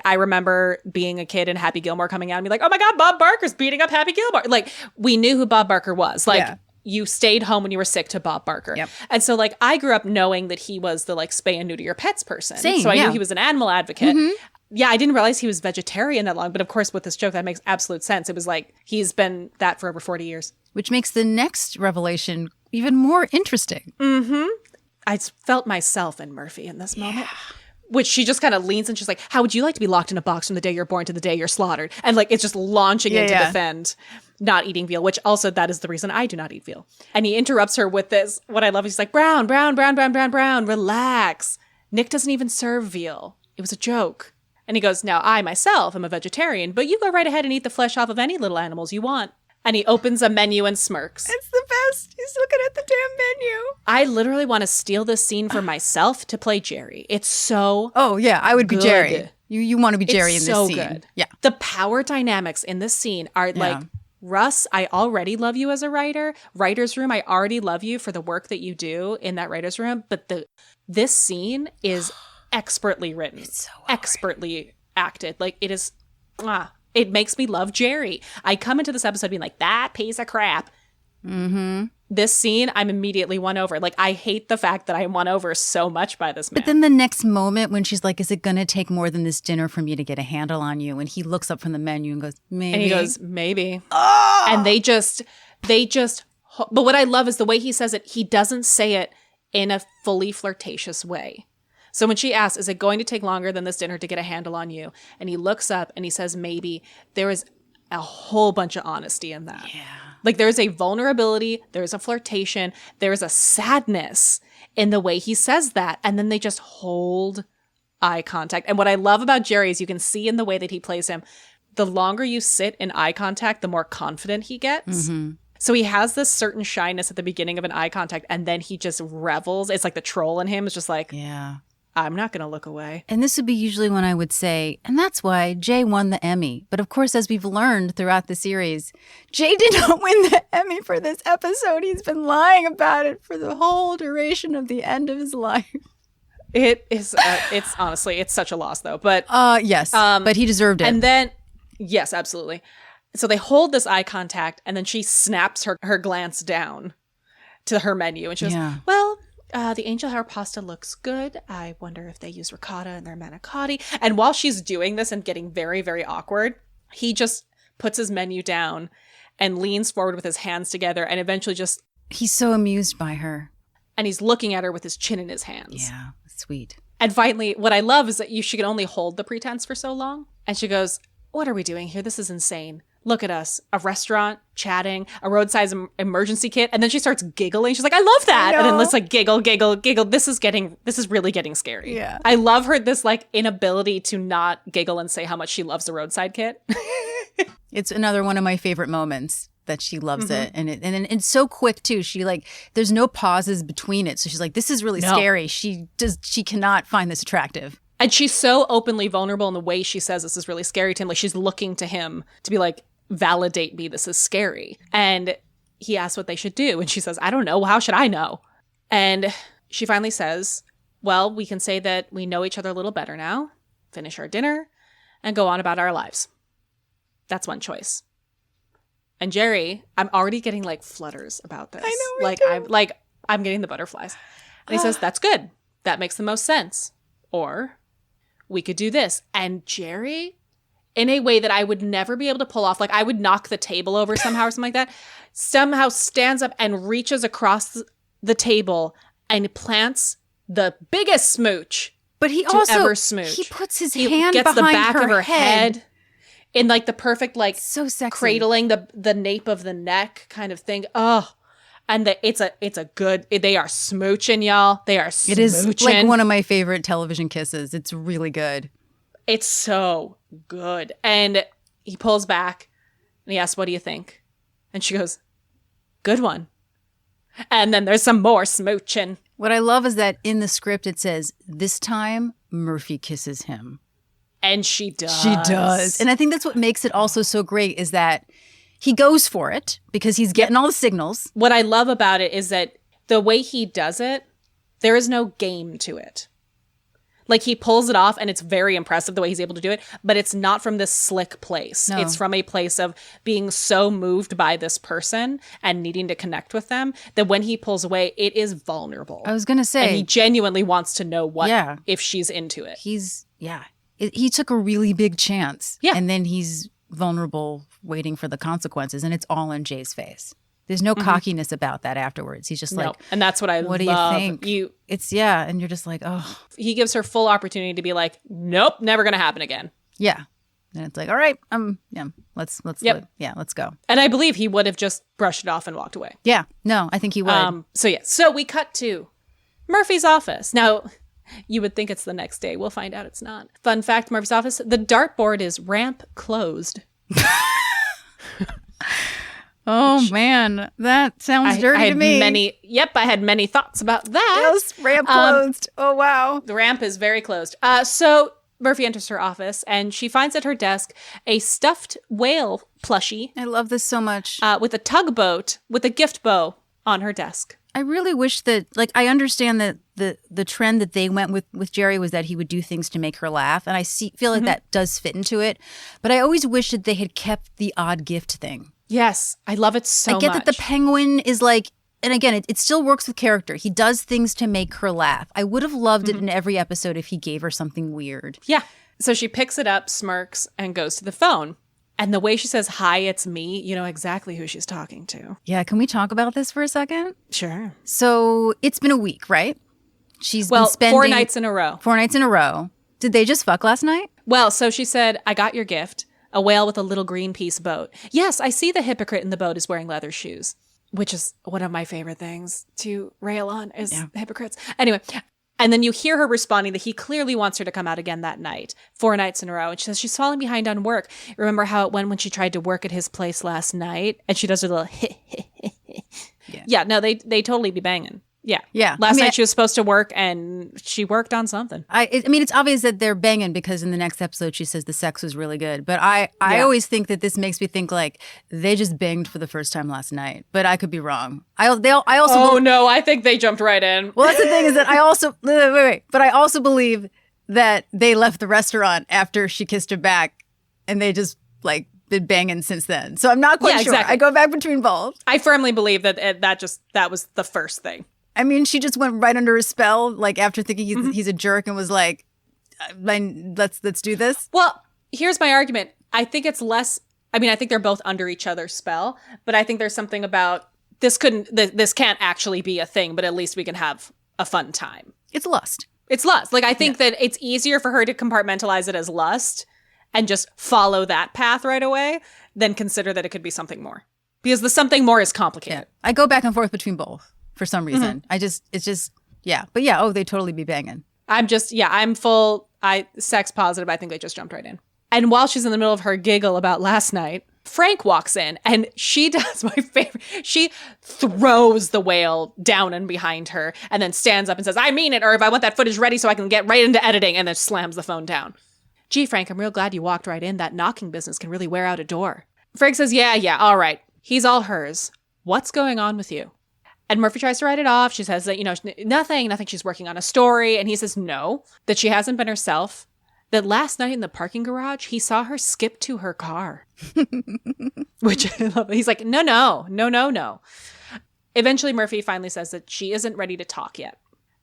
I remember being a kid and Happy Gilmore coming out and be like, "Oh my God, Bob Barker's beating up Happy Gilmore." Like, we knew who Bob Barker was. Like, you stayed home when you were sick to Bob Barker. Yep. And so like I grew up knowing that he was the like spay and neuter your pets person. Same, so I knew he was an animal advocate. Mm-hmm. Yeah, I didn't realize he was vegetarian that long. But of course, with this joke, that makes absolute sense. It was like he's been that for over 40 years. Which makes the next revelation even more interesting. Mm-hmm. I felt myself in Murphy in this moment. Which she just kind of leans and she's like, "How would you like to be locked in a box from the day you're born to the day you're slaughtered?" And like, it's just launching into defend not eating veal, which also that is the reason I do not eat veal. And he interrupts her with this. What I love, he's like, Brown, relax. Nick doesn't even serve veal. It was a joke. And he goes, "Now I myself am a vegetarian, but you go right ahead and eat the flesh off of any little animals you want." And he opens a menu and smirks. It's the best. He's looking at the damn menu. I literally want to steal this scene for myself to play Jerry. It's so Oh, yeah. I would good. be Jerry. You want to be Jerry in this so scene. Good. Yeah. The power dynamics in this scene are like, Russ, I already love you as a writer. Writer's room, I already love you for the work that you do in that writer's room. But this scene is expertly written. It's so expertly acted. Like, it is... It makes me love Jerry. I come into this episode being like, that piece of crap This scene, I'm immediately won over. Like, I hate the fact that I am won over so much by this man. But then the next moment when she's like, is it going to take more than this dinner for me to get a handle on you? And he looks up from the menu and goes, maybe. And he goes, maybe. Oh! And they just, but what I love is the way he says it, he doesn't say it in a fully flirtatious way. So when she asks, is it going to take longer than this dinner to get a handle on you? And he looks up and he says, maybe. There is a whole bunch of honesty in that. Yeah. Like, there's a vulnerability, there's a flirtation, there's a sadness in the way he says that. And then they just hold eye contact. And what I love about Jerry is you can see in the way that he plays him, the longer you sit in eye contact, the more confident he gets. Mm-hmm. So he has this certain shyness at the beginning of an eye contact, and then he just revels. It's like the troll in him is just like, yeah, I'm not going to look away. And this would be usually when I would say, and that's why Jay won the Emmy. But of course, as we've learned throughout the series, Jay did not win the Emmy for this episode. He's been lying about it for the whole duration of the end of his life. It is, it's honestly, it's such a loss though. But yes, but he deserved it. And then, yes, absolutely. So they hold this eye contact, and then she snaps her glance down to her menu. And she goes, well, the angel hair pasta looks good. I wonder if they use ricotta in their manicotti. And while she's doing this and getting very, very awkward, he just puts his menu down and leans forward with his hands together and eventually just... He's so amused by her. And he's looking at her with his chin in his hands. Yeah, sweet. And finally, what I love is that she can only hold the pretense for so long. And she goes, what are we doing here? This is insane. Look at us, a restaurant, chatting, a roadside emergency kit. And then she starts giggling. She's like, I love that. And then let's like giggle. This is really getting scary. Yeah. I love her, this like inability to not giggle and say how much she loves the roadside kit. It's another one of my favorite moments that she loves it. And it's so quick too. She like, there's no pauses between it. So she's like, this is really scary. She cannot find this attractive. And she's so openly vulnerable in the way she says this is really scary to him. Like, she's looking to him to be like, validate me, this is scary. And he asks what they should do. And she says, I don't know. How should I know? And she finally says, well, we can say that we know each other a little better now, finish our dinner, and go on about our lives. That's one choice. And Jerry, I'm already getting like flutters about this. I know, I'm getting the butterflies. And he says, that's good. That makes the most sense. Or we could do this. And Jerry, in a way that I would never be able to pull off, like I would knock the table over somehow or something like that, somehow stands up and reaches across the table and plants the biggest smooch but he to also ever smooch. He puts his hand gets behind the back her of her head in like the perfect, like so sexy, cradling the nape of the neck kind of thing. Oh, and it's a good, they are smooching, y'all. They are smooching. It is like one of my favorite television kisses. It's really good. It's so good. And he pulls back and he asks, what do you think? And she goes, good one. And then there's some more smooching. What I love is that in the script it says, this time Murphy kisses him. And she does. She does. And I think that's what makes it also so great is that he goes for it because he's getting all the signals. What I love about it is that the way he does it, there is no game to it. Like, he pulls it off and it's very impressive the way he's able to do it, but it's not from this slick place. No. It's from a place of being so moved by this person and needing to connect with them that when he pulls away, it is vulnerable. I was going to say. And he genuinely wants to know if she's into it. He took a really big chance. Yeah. And then he's vulnerable waiting for the consequences, and it's all in Jay's face. There's no cockiness about that afterwards. He's just like, and that's what I love. What do you think? And you're just like, oh. He gives her full opportunity to be like, nope, never going to happen again. Yeah. And it's like, all right, let's go. And I believe he would have just brushed it off and walked away. Yeah. No, I think he would. So we cut to Murphy's office. Now, you would think it's the next day. We'll find out it's not. Fun fact, Murphy's office, the dartboard is ramp closed. Oh, man. That sounds dirty to me. I had many thoughts about that. Yes, ramp closed. Oh, wow. The ramp is very closed. So Murphy enters her office, and she finds at her desk a stuffed whale plushie. I love this so much. With a tugboat with a gift bow on her desk. I really wish that, like, I understand that the trend that they went with Jerry was that he would do things to make her laugh. And I feel like that does fit into it. But I always wish that they had kept the odd gift thing. Yes, I love it so much. I get that the penguin is like, and again, it still works with character. He does things to make her laugh. I would have loved it in every episode if he gave her something weird. Yeah. So she picks it up, smirks, and goes to the phone. And the way she says, "Hi, it's me," you know exactly who she's talking to. Yeah, can we talk about this for a second? Sure. So it's been a week, right? She's been Well, spending 4 nights in a row. 4 nights in a row. Did they just fuck last night? Well, so she said, "I got your gift, a whale with a little Greenpeace boat. Yes, I see the hypocrite in the boat is wearing leather shoes," which is one of my favorite things to rail on is hypocrites. Anyway, and then you hear her responding that he clearly wants her to come out again that night, 4 nights in a row. And she says she's falling behind on work. Remember how it went when she tried to work at his place last night? And she does her little yeah, no, they totally be banging. Yeah. Yeah. Last night she was supposed to work and she worked on something. I mean, it's obvious that they're banging because in the next episode she says the sex was really good. But I always think that this makes me think like they just banged for the first time last night. But I could be wrong. I also no, I think they jumped right in. Well, that's the thing is that I also wait. But I also believe that they left the restaurant after she kissed her back, and they just like been banging since then. So I'm not quite sure. Exactly. I go back between both. I firmly believe that that was the first thing. I mean, she just went right under his spell, like after thinking he's a jerk, and was like, "Let's do this." Well, here's my argument. I think it's less. I mean, I think they're both under each other's spell, but I think there's something about this can't actually be a thing, but at least we can have a fun time. It's lust. It's lust. Like I think that it's easier for her to compartmentalize it as lust and just follow that path right away than consider that it could be something more, because the something more is complicated. Yeah. I go back and forth between both. For some reason. It's just, yeah. But yeah, they totally be banging. I'm full, sex positive. I think they just jumped right in. And while she's in the middle of her giggle about last night, Frank walks in and she does my favorite. She throws the whale down and behind her and then stands up and says, "I mean it, or if I want that footage ready so I can get right into editing," and then slams the phone down. "Gee, Frank, I'm real glad you walked right in. That knocking business can really wear out a door." Frank says, yeah, all right. He's all hers. What's going on with you? And Murphy tries to write it off. She says that, nothing, she's working on a story. And he says no, that she hasn't been herself. That last night in the parking garage, he saw her skip to her car. Which I love. He's like, no. Eventually, Murphy finally says that she isn't ready to talk yet.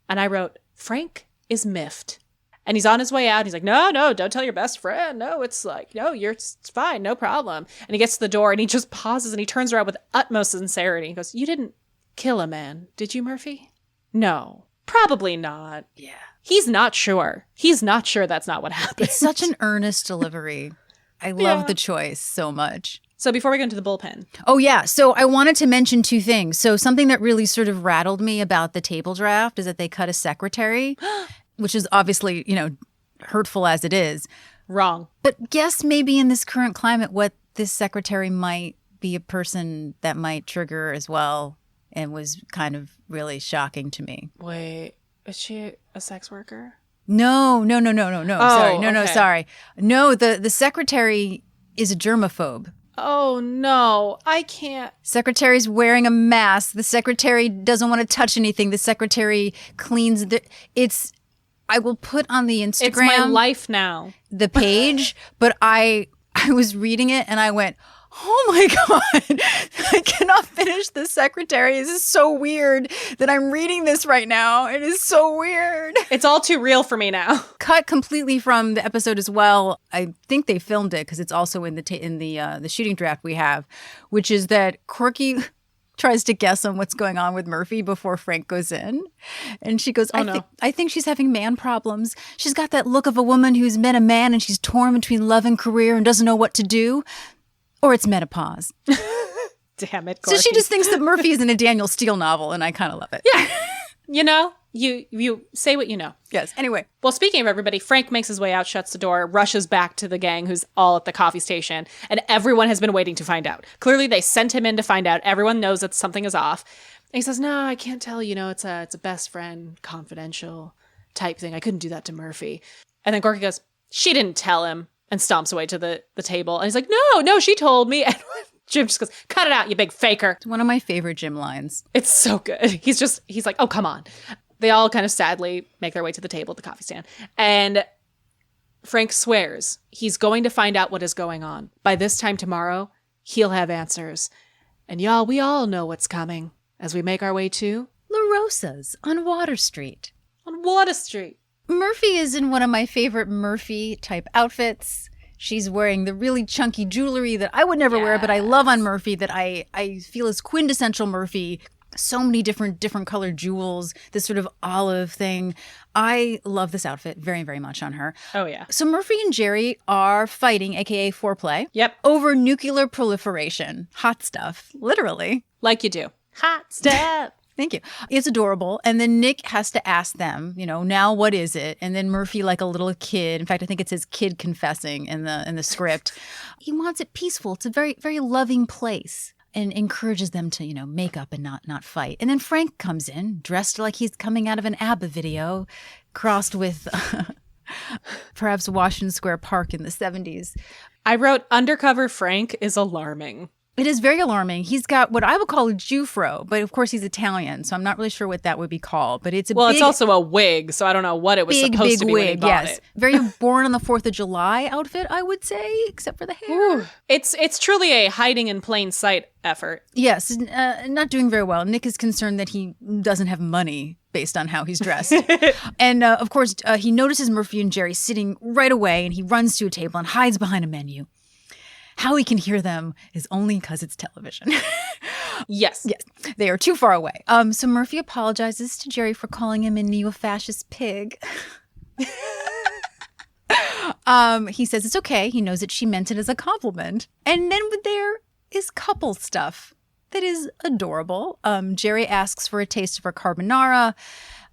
And I wrote, Frank is miffed. And he's on his way out. He's like, no, don't tell your best friend. No, it's like, no, it's fine, no problem. And he gets to the door and he just pauses and he turns around with utmost sincerity. He goes, "You didn't kill a man, did you, Murphy?" "No, probably not." Yeah. He's not sure. He's not sure that's not what happened. It's such an earnest delivery. I love the choice so much. So before we go into the bullpen. Oh, yeah. So I wanted to mention 2 things. So something that really sort of rattled me about the table draft is that they cut a secretary, which is obviously, hurtful as it is. Wrong. But guess maybe in this current climate, what this secretary might be a person that might trigger as well. And was kind of really shocking to me. Wait, is she a sex worker? No. Oh, Sorry. No, the secretary is a germaphobe. Oh, no, I can't. Secretary's wearing a mask. The secretary doesn't want to touch anything. The secretary cleans I will put on the Instagram. It's my life now. The page, but I was reading it and I went, "Oh my God, I cannot finish the secretary. This is so weird that I'm reading this right now. It is so weird." It's all too real for me now. Cut completely from the episode as well. I think they filmed it because it's also in the shooting draft we have, which is that Corky tries to guess on what's going on with Murphy before Frank goes in. And she goes, I think she's having man problems. She's got that look of a woman who's met a man and she's torn between love and career and doesn't know what to do. Or it's menopause. Damn it, Corky. So she just thinks that Murphy is in a Daniel Steele novel, and I kind of love it. Yeah. You say what you know. Yes. Anyway. Well, speaking of everybody, Frank makes his way out, shuts the door, rushes back to the gang who's all at the coffee station, and everyone has been waiting to find out. Clearly, they sent him in to find out. Everyone knows that something is off. And he says, "No, I can't tell. It's a best friend, confidential type thing. I couldn't do that to Murphy." And then Corky goes, "She didn't tell him," and stomps away to the table. And he's like, no, she told me. And Jim just goes, "Cut it out, you big faker." It's one of my favorite Jim lines. It's so good. He's like, "Oh, come on." They all kind of sadly make their way to the table at the coffee stand. And Frank swears he's going to find out what is going on. By this time tomorrow, he'll have answers. And y'all, we all know what's coming as we make our way to La Rosa's on Water Street. on Water Street. Murphy is in one of my favorite Murphy-type outfits. She's wearing the really chunky jewelry that I would never wear, but I love on Murphy, that I feel is quintessential Murphy. So many different colored jewels, this sort of olive thing. I love this outfit very, very much on her. Oh, yeah. So Murphy and Jerry are fighting, a.k.a. foreplay. Yep. Over nuclear proliferation. Hot stuff, literally. Like you do. Hot stuff. Thank you. It's adorable. And then Nick has to ask them, now what is it? And then Murphy, like a little kid, in fact, I think it says kid confessing in the script. He wants it peaceful. It's a very, very loving place. And encourages them to, make up and not fight. And then Frank comes in, dressed like he's coming out of an ABBA video, crossed with perhaps Washington Square Park in the 70s. I wrote, undercover Frank is alarming. It is very alarming. He's got what I would call a Jufro, but of course he's Italian, so I'm not really sure what that would be called. But it's it's also a wig, so I don't know what it was supposed to be when he bought it. Very Born on the 4th of July outfit, I would say, except for the hair. Ooh. It's truly a hiding in plain sight effort. Yes, not doing very well. Nick is concerned that he doesn't have money based on how he's dressed. And of course, he notices Murphy and Jerry sitting right away, and he runs to a table and hides behind a menu. How he can hear them is only because it's television. Yes. Yes. They are too far away. So Murphy apologizes to Jerry for calling him a neo-fascist pig. He says it's okay. He knows that she meant it as a compliment. And then there is couple stuff that is adorable. Jerry asks for a taste of her carbonara.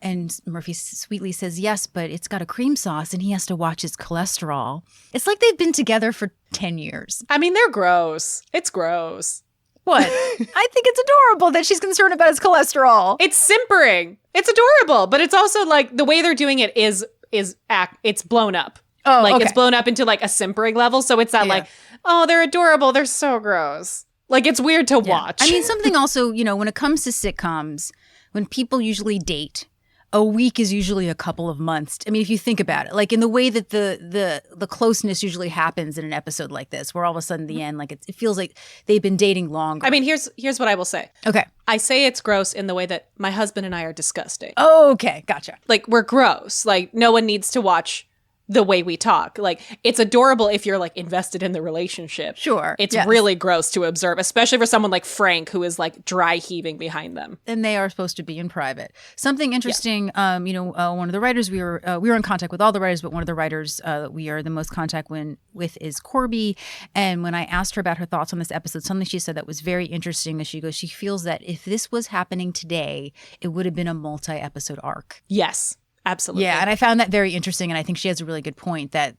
And Murphy sweetly says yes, but it's got a cream sauce and he has to watch his cholesterol. It's like they've been together for 10 years. I mean, they're gross. It's gross. What? I think it's adorable that she's concerned about his cholesterol. It's simpering. It's adorable, but it's also like the way they're doing it is it's blown up. Oh, like okay. It's blown up into like a simpering level. So it's not like, oh, they're adorable. They're so gross. Like it's weird to watch. I mean, something also, when it comes to sitcoms, when people usually date, a week is usually a couple of months. I mean, if you think about it, like in the way that the closeness usually happens in an episode like this, where all of a sudden the end, like it feels like they've been dating longer. I mean, here's what I will say. Okay. I say it's gross in the way that my husband and I are disgusting. Oh, okay. Gotcha. Like we're gross. Like no one needs to watch the way we talk. Like it's adorable if you're like invested in the relationship. Sure. It's yes. really gross to observe, especially for someone like Frank who is like dry heaving behind them. And they are supposed to be in private. Something interesting, one of the writers, we were in contact with all the writers, but one of the writers that we are the most contact with is Corby. And when I asked her about her thoughts on this episode, something she said that was very interesting is she feels that if this was happening today, it would have been a multi-episode arc. Yes. Absolutely. Yeah, and I found that very interesting, and I think she has a really good point that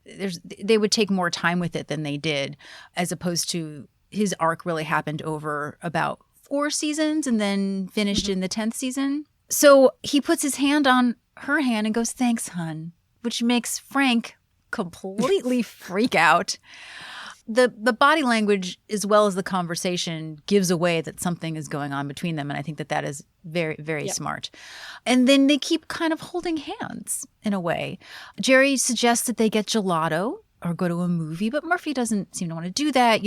they would take more time with it than they did, as opposed to his arc really happened over about 4 seasons and then finished in the 10th season. So he puts his hand on her hand and goes, "Thanks, hun," which makes Frank completely freak out. The body language as well as the conversation gives away that something is going on between them. And I think that is very, very smart. And then they keep kind of holding hands in a way. Jerry suggests that they get gelato or go to a movie, but Murphy doesn't seem to want to do that.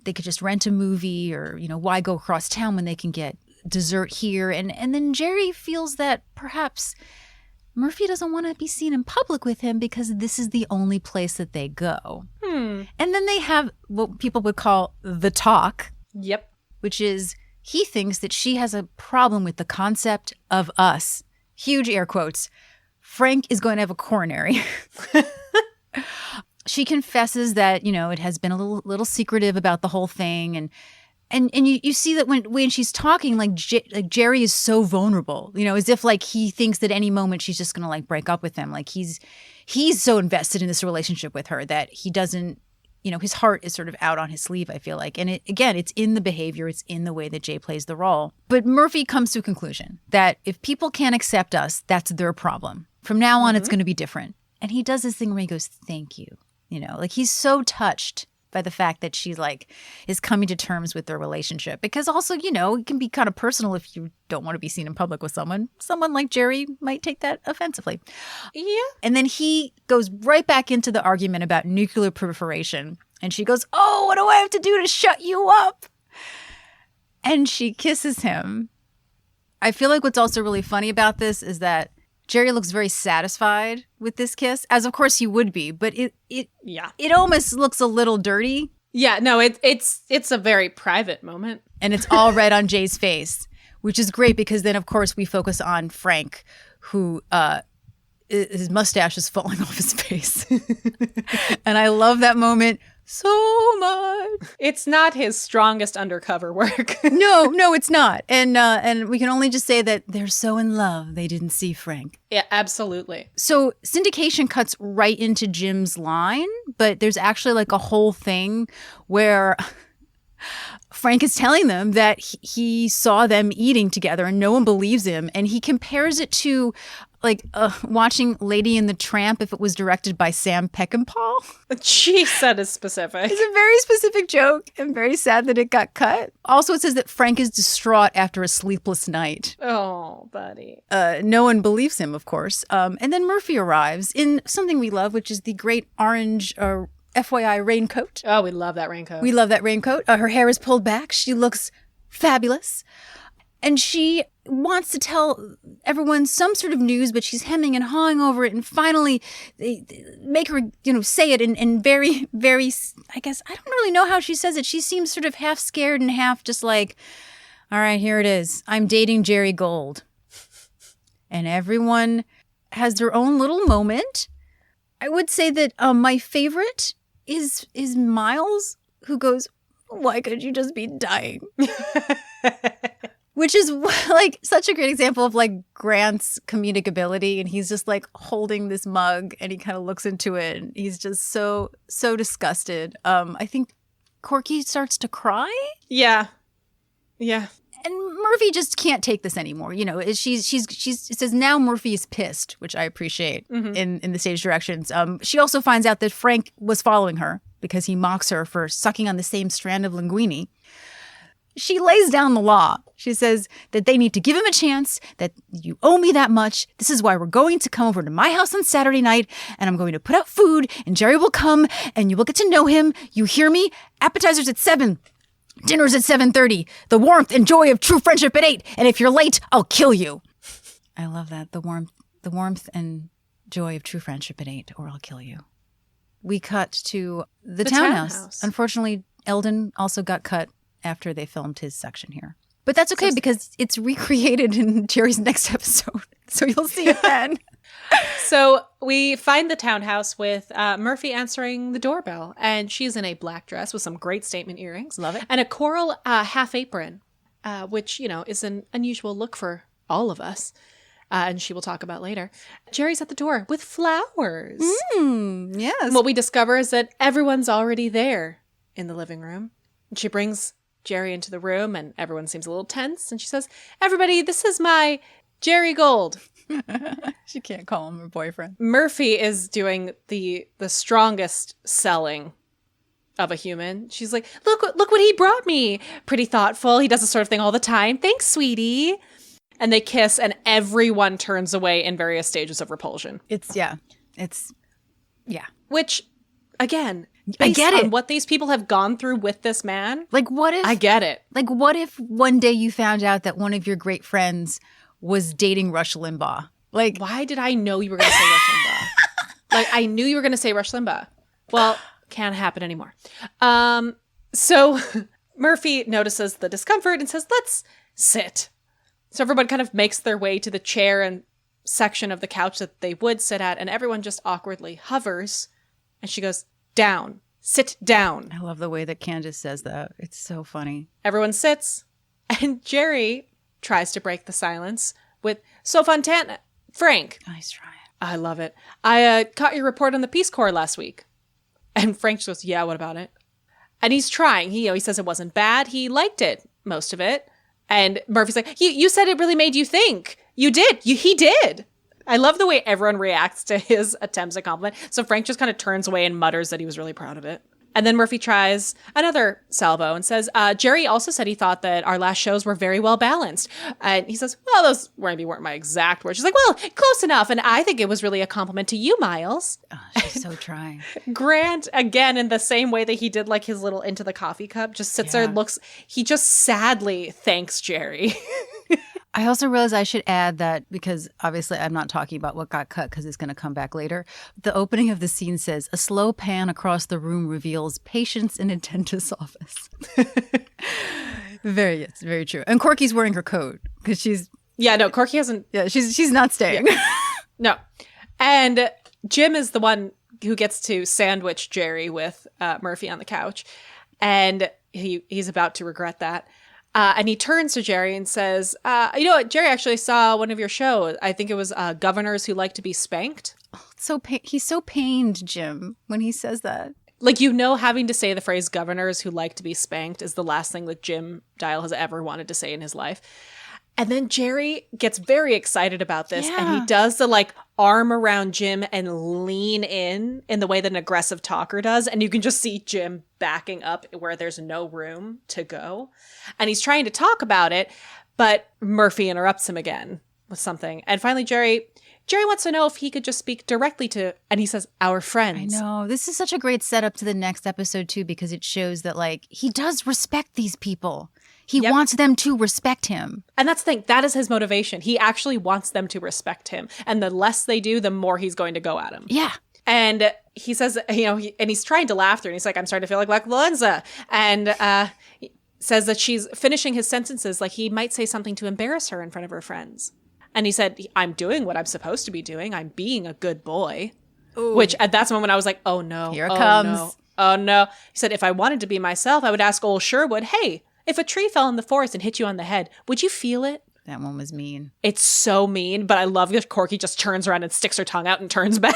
They could just rent a movie or, why go across town when they can get dessert here? And then Jerry feels that perhaps Murphy doesn't want to be seen in public with him because this is the only place that they go. And then they have what people would call the talk. Yep. Which is he thinks that she has a problem with the concept of us. Huge air quotes. Frank is going to have a coronary. She confesses that, it has been a little secretive about the whole thing. And you see that when she's talking, like Jerry is so vulnerable, as if like he thinks that any moment she's just going to like break up with him. Like he's so invested in this relationship with her that he doesn't, his heart is sort of out on his sleeve, I feel like. And it's in the behavior, it's in the way that Jay plays the role. But Murphy comes to a conclusion that if people can't accept us, that's their problem. From now on, it's going to be different. And he does this thing where he goes, "Thank you." Like he's so touched by the fact that she like is coming to terms with their relationship. Because also, it can be kind of personal if you don't want to be seen in public with someone. Someone like Jerry might take that offensively. Yeah. And then he goes right back into the argument about nuclear proliferation. And she goes, "Oh, what do I have to do to shut you up?" And she kisses him. I feel like what's also really funny about this is that Jerry looks very satisfied with this kiss, as of course he would be, but it almost looks a little dirty. Yeah, no, it's a very private moment. And it's all red on Jay's face, which is great because then, of course, we focus on Frank, who his mustache is falling off his face. And I love that moment so much. It's not his strongest undercover work. No, it's not. And we can only just say that they're so in love they didn't see Frank. Yeah, absolutely. So syndication cuts right into Jim's line, but there's actually like a whole thing where Frank is telling them that he saw them eating together and no one believes him. And he compares it to like watching Lady and the Tramp if it was directed by Sam Peckinpah. Jeez, that is specific. It's a very specific joke and very sad that it got cut. Also, it says that Frank is distraught after a sleepless night. Oh, buddy. No one believes him, of course. And then Murphy arrives in something we love, which is the great orange FYI raincoat. Oh, we love that raincoat. We love that raincoat. Her hair is pulled back. She looks fabulous. And she wants to tell everyone some sort of news, but she's hemming and hawing over it. And finally, they make her, say it in very, very, I guess, I don't really know how she says it. She seems sort of half scared and half just like, all right, here it is. I'm dating Jerry Gold. And everyone has their own little moment. I would say that my favorite is Miles, who goes, "Why could you just be dying?" Which is like such a great example of like Grant's comedic ability. And he's just like holding this mug and he kind of looks into it and he's just so disgusted. I think Corky starts to cry. Yeah. Yeah. And Murphy just can't take this anymore. It says now Murphy is pissed, which I appreciate in the stage directions. She also finds out that Frank was following her because he mocks her for sucking on the same strand of linguine. She lays down the law. She says that they need to give him a chance, that you owe me that much. This is why we're going to come over to my house on Saturday night, and I'm going to put out food, and Jerry will come, and you will get to know him. You hear me? Appetizers at 7. Dinner's at 7:30. The warmth and joy of true friendship at 8. And if you're late, I'll kill you. I love that. The warmth and joy of true friendship at 8, or I'll kill you. We cut to the townhouse. Unfortunately, Eldon also got cut after they filmed his section here. But that's okay because it's recreated in Jerry's next episode. So you'll see it then. So we find the townhouse with Murphy answering the doorbell. And she's in a black dress with some great statement earrings. Love it. And a coral half apron, which, is an unusual look for all of us. And she will talk about later. Jerry's at the door with flowers. Yes. What we discover is that everyone's already there in the living room. And she brings Jerry into the room and everyone seems a little tense. And she says, "Everybody, this is my Jerry Gold." She can't call him her boyfriend. Murphy is doing the strongest selling of a human. She's like, look what he brought me. Pretty thoughtful. He does this sort of thing all the time. Thanks, sweetie. And they kiss and everyone turns away in various stages of repulsion. It's. Which, again, I get it. on what these people have gone through with this man. Like, what if... I get it. Like, what if one day you found out that one of your great friends was dating Rush Limbaugh? Like, why did I know you were going to say Rush Limbaugh? Like, I knew you were going to say Rush Limbaugh. Well, can't happen anymore. So Murphy notices the discomfort and says, "Let's sit." So everyone kind of makes their way to the chair and section of the couch that they would sit at, and everyone just awkwardly hovers. And she goes, "Down. Sit down." I love the way that Candace says that. It's so funny. Everyone sits, and Jerry tries to break the silence with, "So Fontana, Frank." Nice try. I love it. "I caught your report on the Peace Corps last week." And Frank just goes, "Yeah, what about it?" And he's trying. He says it wasn't bad. He liked it, most of it. And Murphy's like, you said it really made you think. You did. He did. I love the way everyone reacts to his attempts at compliment. So Frank just kind of turns away and mutters that he was really proud of it. And then Murphy tries another salvo and says, Jerry also said he thought that our last shows were very well balanced. And he says, well, those maybe weren't my exact words. She's like, well, close enough. And I think it was really a compliment to you, Miles. Oh, she's so trying. Grant, again, in the same way that he did like his little into the coffee cup, just sits there and looks, he just sadly thanks Jerry. I also realized I should add that, because obviously I'm not talking about what got cut because it's going to come back later. The opening of the scene says, a slow pan across the room reveals patients in a dentist's office. It's very true. And Corky's wearing her coat because she's... Yeah, no, Corky hasn't... Yeah, she's not staying. Yeah. No. And Jim is the one who gets to sandwich Jerry with Murphy on the couch. And he's about to regret that. And he turns to Jerry and says, you know what? Jerry actually saw one of your shows. I think it was Governors Who Like to Be Spanked. Oh, he's so pained, Jim, when he says that. Like, you know, having to say the phrase governors who like to be spanked is the last thing that Jim Dial has ever wanted to say in his life. And then Jerry gets very excited about this, and he does the like arm around Jim and lean in the way that an aggressive talker does. And you can just see Jim backing up where there's no room to go. And he's trying to talk about it, but Murphy interrupts him again with something. And finally, Jerry wants to know if he could just speak directly to, and he says, our friends. I know. This is such a great setup to the next episode, too, because it shows that, like, he does respect these people. He wants them to respect him. And that's the thing. That is his motivation. He actually wants them to respect him. And the less they do, the more he's going to go at him. Yeah. And he says, you know, and he's trying to laugh through. And he's like, I'm starting to feel like Valenza. And he says that she's finishing his sentences like he might say something to embarrass her in front of her friends. And he said, I'm doing what I'm supposed to be doing. I'm being a good boy. Ooh. Which at that moment I was like, oh no. Here it comes. No. Oh no. He said, if I wanted to be myself, I would ask old Sherwood, hey, if a tree fell in the forest and hit you on the head, would you feel it? That one was mean. It's so mean, but I love that Corky just turns around and sticks her tongue out and turns back.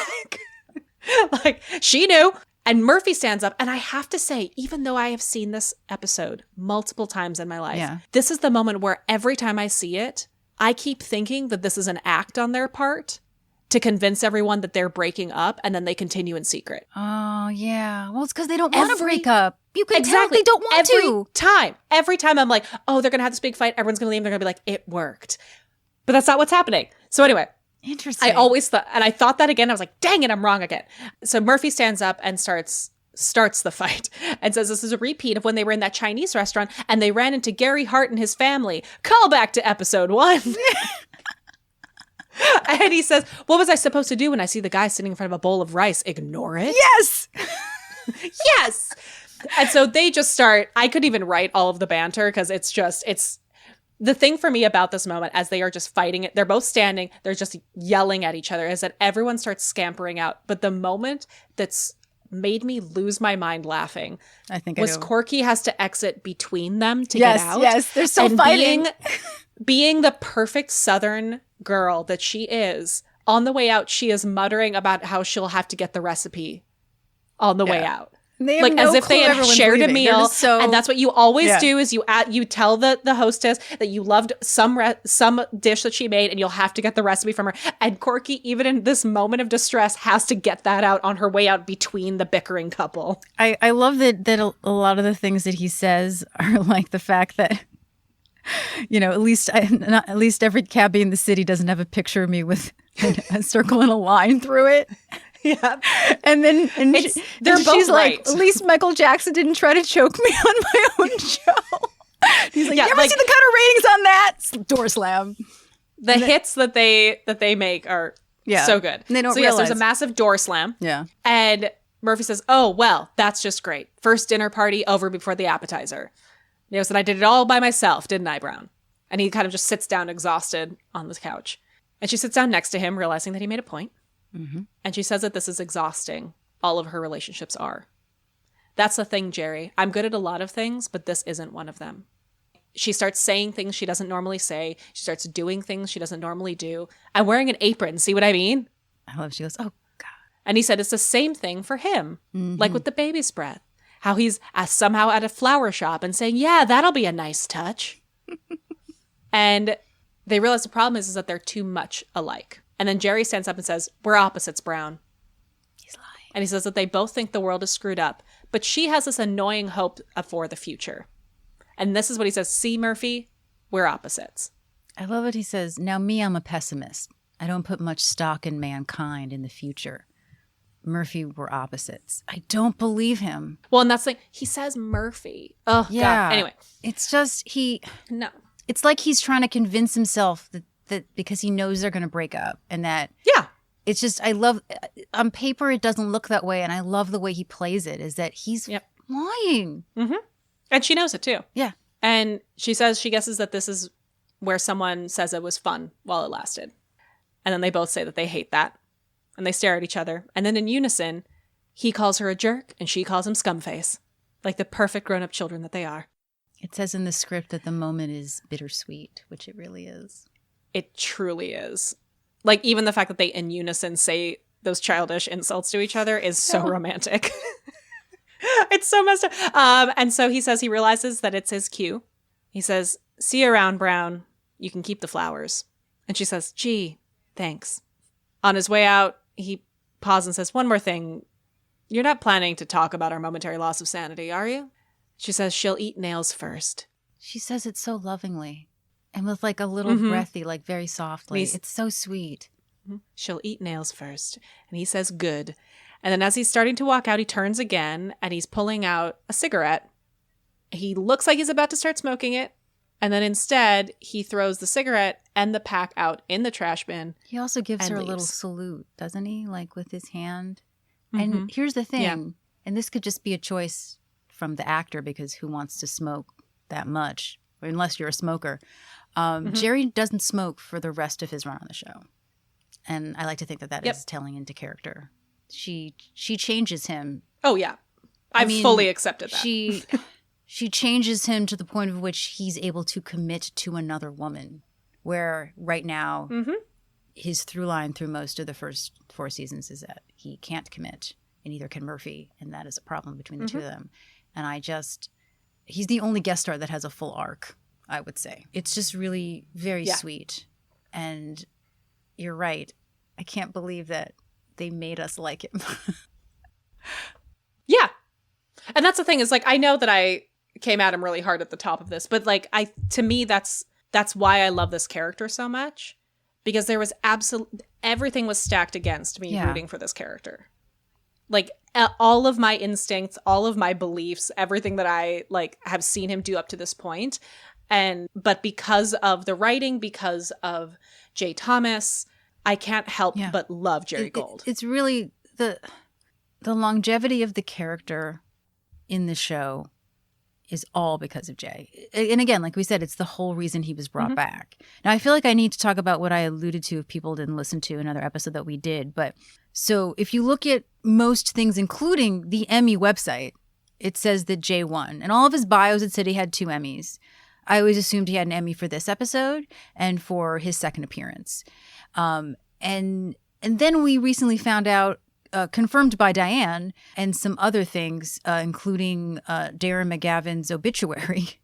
Like, she knew. And Murphy stands up, and I have to say, even though I have seen this episode multiple times in my life, this is the moment where every time I see it, I keep thinking that this is an act on their part to convince everyone that they're breaking up, and then they continue in secret. Oh, yeah. Well, it's because they don't want to break up. You can tell exactly. they don't want to. Every time I'm like, oh, they're going to have this big fight. Everyone's going to leave. They're going to be like, it worked. But that's not what's happening. So anyway. Interesting. I always thought, and I thought that again. I was like, dang it, I'm wrong again. So Murphy stands up and starts the fight and says this is a repeat of when they were in that Chinese restaurant and they ran into Gary Hart and his family. Call back to episode 1. And he says, what was I supposed to do when I see the guy sitting in front of a bowl of rice? Ignore it? Yes! Yes! And so they just start, I could even write all of the banter because it's the thing for me about this moment as they are just fighting it. They're both standing. They're just yelling at each other is that everyone starts scampering out. But the moment that's made me lose my mind laughing was Corky has to exit between them to get out. Yes, they're so fighting. Being the perfect Southern girl that she is, on the way out, she is muttering about how she'll have to get the recipe on the way out. Like as if they had shared a meal, and that's what you always do is you tell the hostess that you loved some dish that she made, and you'll have to get the recipe from her. And Corky, even in this moment of distress, has to get that out on her way out between the bickering couple. I love that a lot of the things that he says are like the fact that, you know, at least every cabbie in the city doesn't have a picture of me with a circle and a line through it. Yeah. And then she's both like, right. At least Michael Jackson didn't try to choke me on my own show. He's like, you ever see the Cutter ratings on that? Door slam. The hits that they make are so good. And they don't realize. Yes, there's a massive door slam. Yeah. And Murphy says, oh, well, that's just great. First dinner party over before the appetizer. You know, so I did it all by myself, didn't I, Brown? And he kind of just sits down exhausted on the couch. And she sits down next to him, realizing that he made a point. Mm-hmm. And she says that this is exhausting. All of her relationships are. That's the thing, Jerry. I'm good at a lot of things, but this isn't one of them. She starts saying things she doesn't normally say. She starts doing things she doesn't normally do. I'm wearing an apron. See what I mean? I love she goes, oh, God. And he said it's the same thing for him. Mm-hmm. Like with the baby's breath. How he's somehow at a flower shop and saying, yeah, that'll be a nice touch. And they realize the problem is that they're too much alike. And then Jerry stands up and says, we're opposites, Brown. He's lying. And he says that they both think the world is screwed up, but she has this annoying hope for the future. And this is what he says, see, Murphy, we're opposites. I love what he says. Now me, I'm a pessimist. I don't put much stock in mankind in the future. Murphy, we're opposites. I don't believe him. Well, and that's the thing. He says Murphy. Oh, Yeah. God. Anyway. It's just, No. it's like he's trying to convince himself that because he knows they're going to break up and that. Yeah. It's just, I love, on paper, it doesn't look that way. And I love the way he plays it, is that he's lying. Mm-hmm. And she knows it too. Yeah. And she says she guesses that this is where someone says it was fun while it lasted. And then they both say that they hate that. And they stare at each other. And then in unison, he calls her a jerk and she calls him scumface. Like the perfect grown-up children that they are. It says in the script that the moment is bittersweet, which it really is. It truly is. Like even the fact that they in unison say those childish insults to each other is so romantic. It's so messed up. And so he says he realizes that it's his cue. He says, see you around, Brown. You can keep the flowers. And she says, gee, thanks. On his way out, he pauses and says, one more thing. You're not planning to talk about our momentary loss of sanity, are you? She says she'll eat nails first. She says it so lovingly and with like a little breathy, like very softly. It's so sweet. She'll eat nails first. And he says, good. And then as he's starting to walk out, he turns again and he's pulling out a cigarette. He looks like he's about to start smoking it. And then instead, he throws the cigarette and the pack out in the trash bin. He also gives her a little leaves. salute, doesn't he? Like with his hand. And here's the thing, and this could just be a choice from the actor because who wants to smoke that much, unless you're a smoker. Jerry doesn't smoke for the rest of his run on the show. And I like to think that that is telling into character. She changes him. Oh, yeah. I've fully accepted that. She changes him to the point of which he's able to commit to another woman, where right now his through line through most of the first 4 seasons is that he can't commit, and neither can Murphy, and that is a problem between the two of them. And he's the only guest star that has a full arc, I would say. It's just really very sweet. And you're right. I can't believe that they made us like him. Yeah. And that's the thing is like, I know that I came at him really hard at the top of this, but like to me, that's why I love this character so much, because there was everything was stacked against me rooting for this character. Like all of my instincts, all of my beliefs, everything that I like have seen him do up to this point. But because of the writing, because of Jay Thomas, I can't help but love Jerry Gold. It's really the longevity of the character in the show is all because of Jay. And again, like we said, it's the whole reason he was brought back. Now, I feel like I need to talk about what I alluded to if people didn't listen to another episode that we did. But so if you look at most things, including the Emmy website, it says that Jay won. And all of his bios, it said he had 2 Emmys. I always assumed he had an Emmy for this episode and for his second appearance. And then we recently found out, confirmed by Diane and some other things, including Darren McGavin's obituary,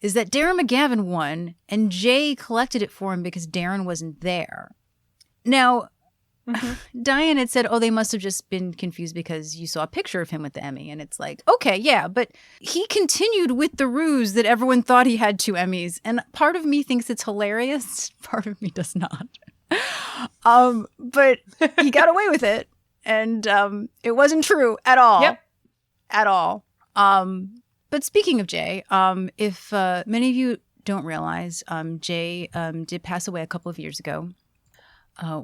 is that Darren McGavin won and Jay collected it for him because Darren wasn't there. Now, Diane had said, they must have just been confused because you saw a picture of him with the Emmy. And it's like, okay, yeah, but he continued with the ruse that everyone thought he had 2 Emmys. And part of me thinks it's hilarious. Part of me does not. But he got away with it. And it wasn't true at all. Yep. At all. But speaking of Jay, if many of you don't realize, Jay did pass away a couple of years ago.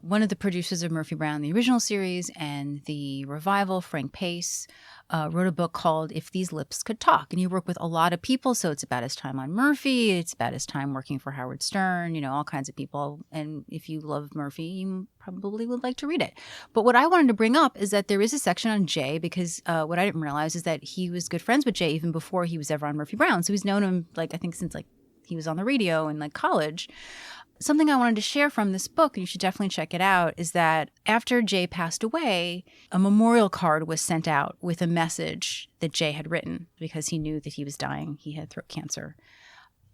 One of the producers of Murphy Brown, the original series, and the revival, Frank Pace, wrote a book called If These Lips Could Talk. And he worked with a lot of people, so it's about his time on Murphy. It's about his time working for Howard Stern, all kinds of people. And if you love Murphy, you probably would like to read it. But what I wanted to bring up is that there is a section on Jay, because what I didn't realize is that he was good friends with Jay even before he was ever on Murphy Brown. So he's known him, I think since he was on the radio in college. Something I wanted to share from this book, and you should definitely check it out, is that after Jay passed away, a memorial card was sent out with a message that Jay had written because he knew that he was dying. He had throat cancer.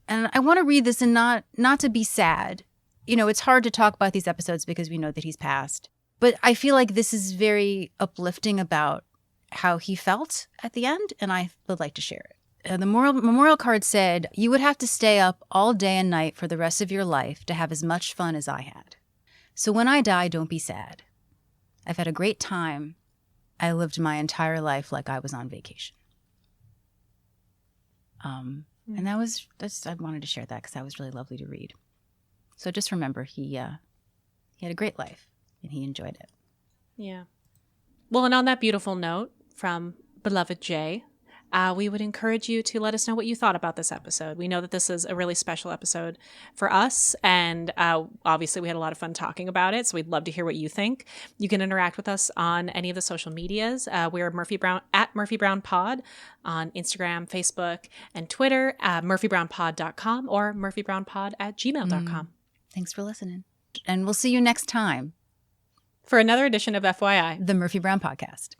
And I want to read this, and not to be sad. It's hard to talk about these episodes because we know that he's passed. But I feel like this is very uplifting about how he felt at the end, and I would like to share it. The memorial card said, "You would have to stay up all day and night for the rest of your life to have as much fun as I had. So when I die, don't be sad. I've had a great time. I lived my entire life like I was on vacation." And I wanted to share that because that was really lovely to read. So just remember, he had a great life and he enjoyed it. Yeah. Well, and on that beautiful note from beloved Jay, we would encourage you to let us know what you thought about this episode. We know that this is a really special episode for us, and obviously we had a lot of fun talking about it, so we'd love to hear what you think. You can interact with us on any of the social medias. We're at Murphy Brown Pod on Instagram, Facebook, and Twitter, murphybrownpod.com or murphybrownpod@gmail.com. Thanks for listening. And we'll see you next time for another edition of FYI, the Murphy Brown Podcast.